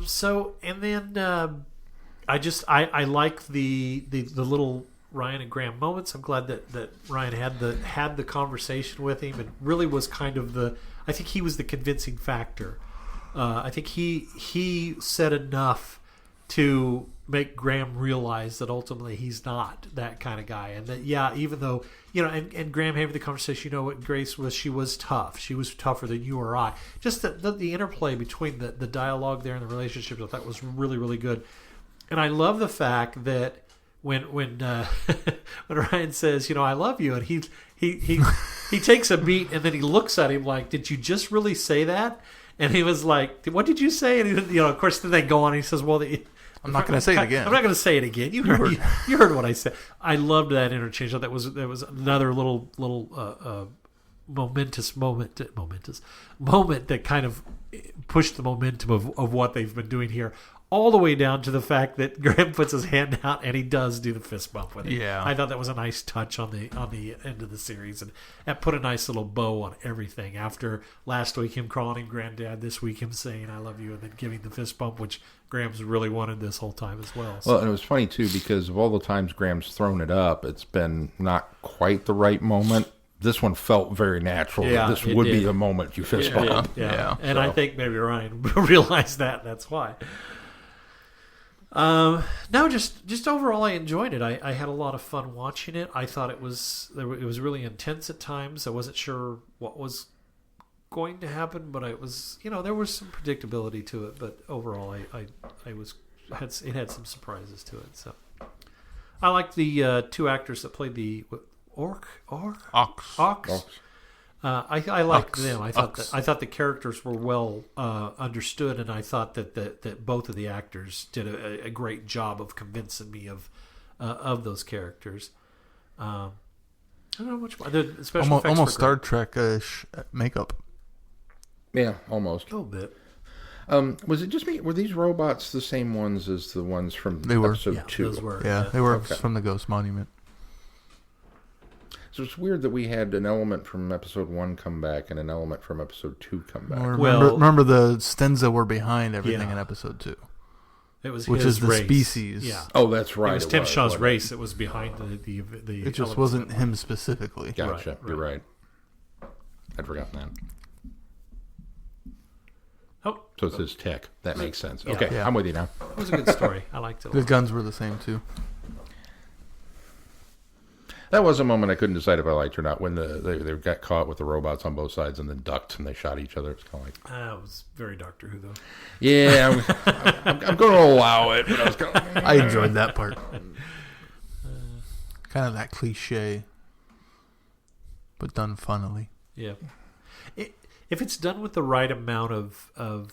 So and then I like the little Ryan and Graham moments. I'm glad that Ryan had the conversation with him and really was kind of I think he was the convincing factor. I think he said enough to make Graham realize that ultimately he's not that kind of guy, and that even though and Graham having the conversation, what Grace was, she was tough, she was tougher than you or I. Just the interplay between the dialogue there and the relationships, I thought was really, really good. And I love the fact that when Ryan says, I love you, and he takes a beat and then he looks at him like, did you just really say that? And he was like, "What did you say?" And he, of course, then they go on. And he says, "Well, I'm not going to say it again. I'm not going to say it again. You heard what I said." I loved that interchange. That was another little momentous moment that kind of pushed the momentum of what they've been doing here, all the way down to the fact that Graham puts his hand out and he does do the fist bump with it. Yeah. I thought that was a nice touch on the end of the series, and that put a nice little bow on everything. After last week him calling him granddad, this week him saying I love you, and then giving the fist bump, which Graham's really wanted this whole time as well. So. Well, and it was funny too because of all the times Graham's thrown it up, it's been not quite the right moment. This one felt very natural. Yeah, This it would did. be the moment you fist bump. Yeah. And so. I think maybe Ryan realized that. That's why. No, just overall, I enjoyed it. I had a lot of fun watching it. I thought it was really intense at times. I wasn't sure what was going to happen, but it was, there was some predictability to it. But overall, it had some surprises to it. So I liked the two actors that played the Ox. I liked Ox. them. I thought the characters were well understood, and I thought that both of the actors did a great job of convincing me of those characters. I don't know much more. The special effects Almost were Star Trek-ish makeup. Yeah, almost. great. A little bit. Was it just me? Were these robots the same ones as the ones from They were. episode Yeah, 2? those were. Yeah, they were Okay. from the Ghost Monument. So it's weird that we had an element from episode 1 come back and an element from episode 2 come back. Remember the Stenza were behind everything Yeah. in episode 2, It was which his is the race. species. Yeah. Oh, that's right. It was Tim Shaw's wasn't it? race. It was behind the It just elements. wasn't him specifically. Gotcha. Right, You're right. I'd forgotten that. Oh, So it's his tech. That makes sense. Yeah. Okay, Yeah. I'm with you now. it was a good story. I liked it a The lot. guns were the same too. That was a moment I couldn't decide if I liked or not when they got caught with the robots on both sides and then ducked and they shot each other. It's kind of like, It was very Doctor Who, though. yeah, I'm going to allow it. But I was kind of, I enjoyed that part. Kind of that cliche, but done funnily. Yeah. If it's done with the right amount of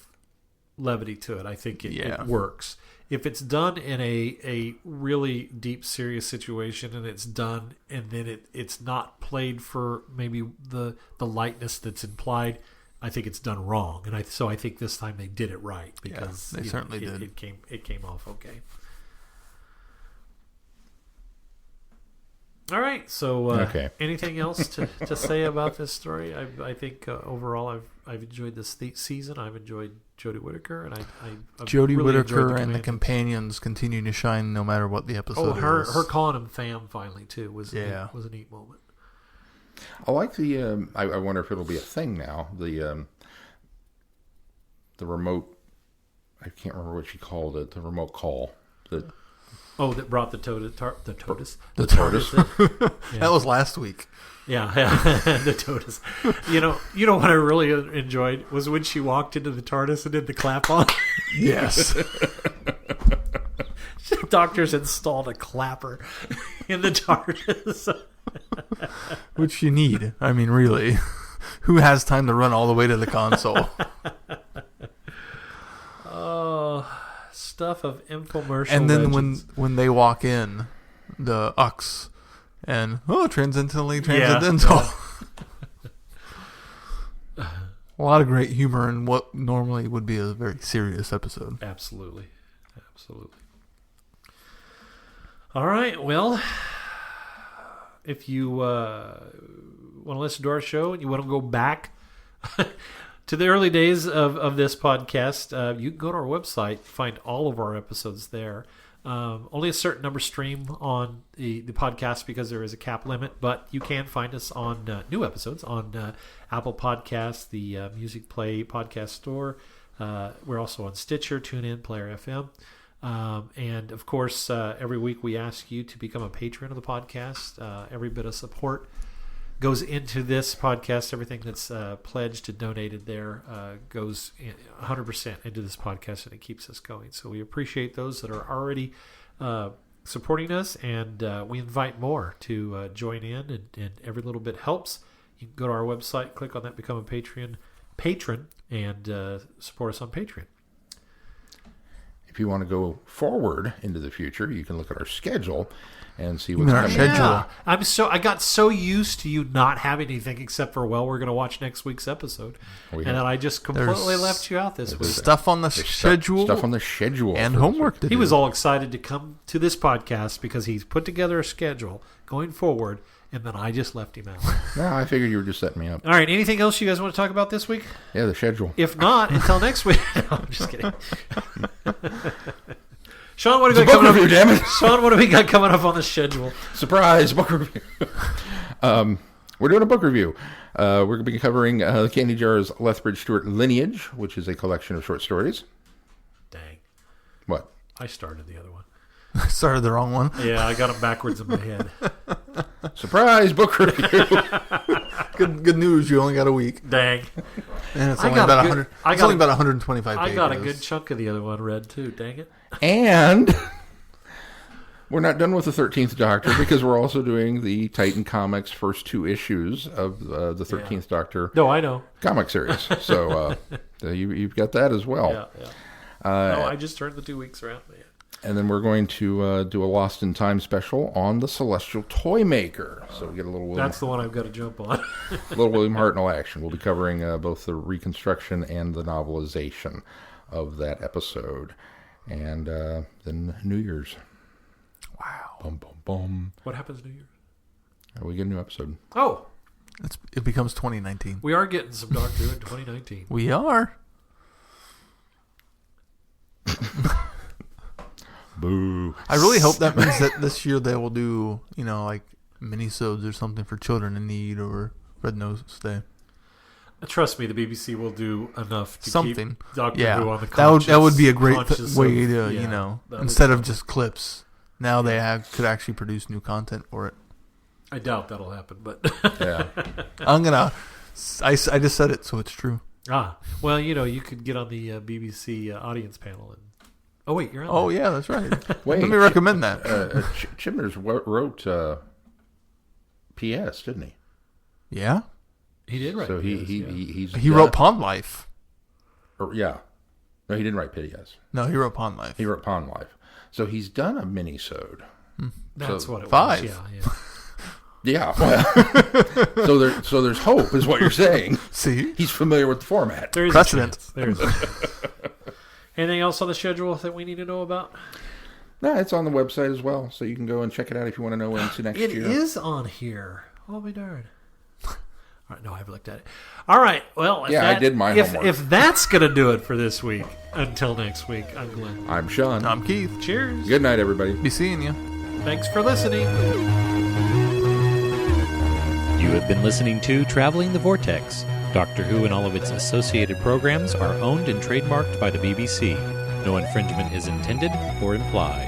levity to it, I think it works. If it's done in a really deep, serious situation and it's done and then it's not played for maybe the lightness that's implied, I think it's done wrong. And so I think this time they did it right because they certainly did. It came off okay. All right. So, Okay. anything else to say about this story? I think overall I've enjoyed this season. I've enjoyed Jodie Whittaker, and I've Jodie really Whittaker enjoyed and the companions continue to shine no matter what the episode is. her calling him fam finally too was Yeah. was a neat moment. I like the. I wonder if it'll be a thing now. The remote. I can't remember what she called it. The remote call. That brought the TOTUS. The TARDIS. Yeah. That was last week. Yeah, the TOTUS. You know what I really enjoyed was when she walked into the TARDIS and did the clap on. Yes. The doctors installed a clapper in the TARDIS. Which you need. I mean, really. Who has time to run all the way to the console? Oh, stuff of infomercial. And then legends. when they walk in, the Ux and transcendental. A lot of great humor in what normally would be a very serious episode. Absolutely. All right. Well, if you want to listen to our show and you want to go back to the early days of this podcast, you can go to our website, find all of our episodes there. Only a certain number stream on the podcast because there is a cap limit, but you can find us on new episodes on Apple Podcasts, the Music Play podcast store. We're also on Stitcher, TuneIn, Player FM. And of course, every week we ask you to become a patron of the podcast. Every bit of support goes into this podcast. Everything that's pledged and donated there goes 100% into this podcast, and it keeps us going. So we appreciate those that are already supporting us, and we invite more to join in, and every little bit helps. You can go to our website, click on that Become a Patreon patron and support us on Patreon. If you want to go forward into the future, you can look at our schedule and see mean what's our coming. schedule? Yeah. I got so used to you not having anything except for, we're going to watch next week's episode. And then I just completely left you out this week. Stuff on the schedule. Stuff on the schedule. And homework to do. He was all excited to come to this podcast because he's put together a schedule going forward, and then I just left him out. No, I figured you were just setting me up. All right, anything else you guys want to talk about this week? Yeah, the schedule. If not, until next week. No, I'm just kidding. Sean, what do we got coming review, up? damn it. Sean, what do we got coming up on the schedule? Surprise, book review. We're doing a book review. We're going to be covering the Candy Jar's Lethbridge Stewart Lineage, which is a collection of short stories. Dang. What? I started the other one. Started the wrong one. Yeah, I got them backwards in my head. Surprise, book review. Good news. You only got a week, Dang. and it's I only got about a good- 100. I It's got only a- about 125 pages. I got a good chunk of the other one read, too. Dang it. And we're not done with the 13th Doctor because we're also doing the Titan Comics first 2 issues of the 13th Doctor No, I know. comic series. So you've got that as well. Yeah. No, I just turned the 2 weeks around. Yeah. And then we're going to do a Lost in Time special on the Celestial Toy Maker. So we get a little William, That's the one I've got to jump on. little William Hartnell action. We'll be covering both the reconstruction and the novelization of that episode. And then New Year's. Wow. Bum, bum, bum. What happens New Year's? We get a new episode. Oh, It becomes 2019. we are getting some Doctor in 2019. We are. Boo. I really hope that means that this year they will do, like minisodes or something for children in need or Red Nose Day. Trust me, the BBC will do enough to Something. keep Doctor Yeah, Who on the that would be a great conscious way of- to, yeah, that would instead be- of just clips. Now they could actually produce new content for it. I doubt that'll happen, but Yeah. I just said it, so it's true. well, you could get on the BBC audience panel and. Oh wait, you're on. Oh there. yeah, that's right. Wait, Let me recommend that. Chibners wrote P.S., didn't he? Yeah, He did write. So videos, he's he wrote Pond Life. yeah. No, he didn't write P.S. No, he wrote Pond Life. He wrote Pond Life. So he's done a mini-sode. That's So what it 5. was. Yeah. Yeah. Well, so there's hope, is what you're saying. See, He's familiar with the format. There is Precedent. A chance. There's a chance. Anything else on the schedule that we need to know about? No, it's on the website as well, so you can go and check it out if you want to know into next It year. is on here. I'll be darned. All right, no, I haven't looked at it. All right, well, if I did my homework. If that's going to do it for this week, until next week, I'm Glenn. I'm Sean. I'm Keith. Cheers. Good night, everybody. Be seeing you. Thanks for listening. You have been listening to Traveling the Vortex. Doctor Who and all of its associated programs are owned and trademarked by the BBC. No infringement is intended or implied.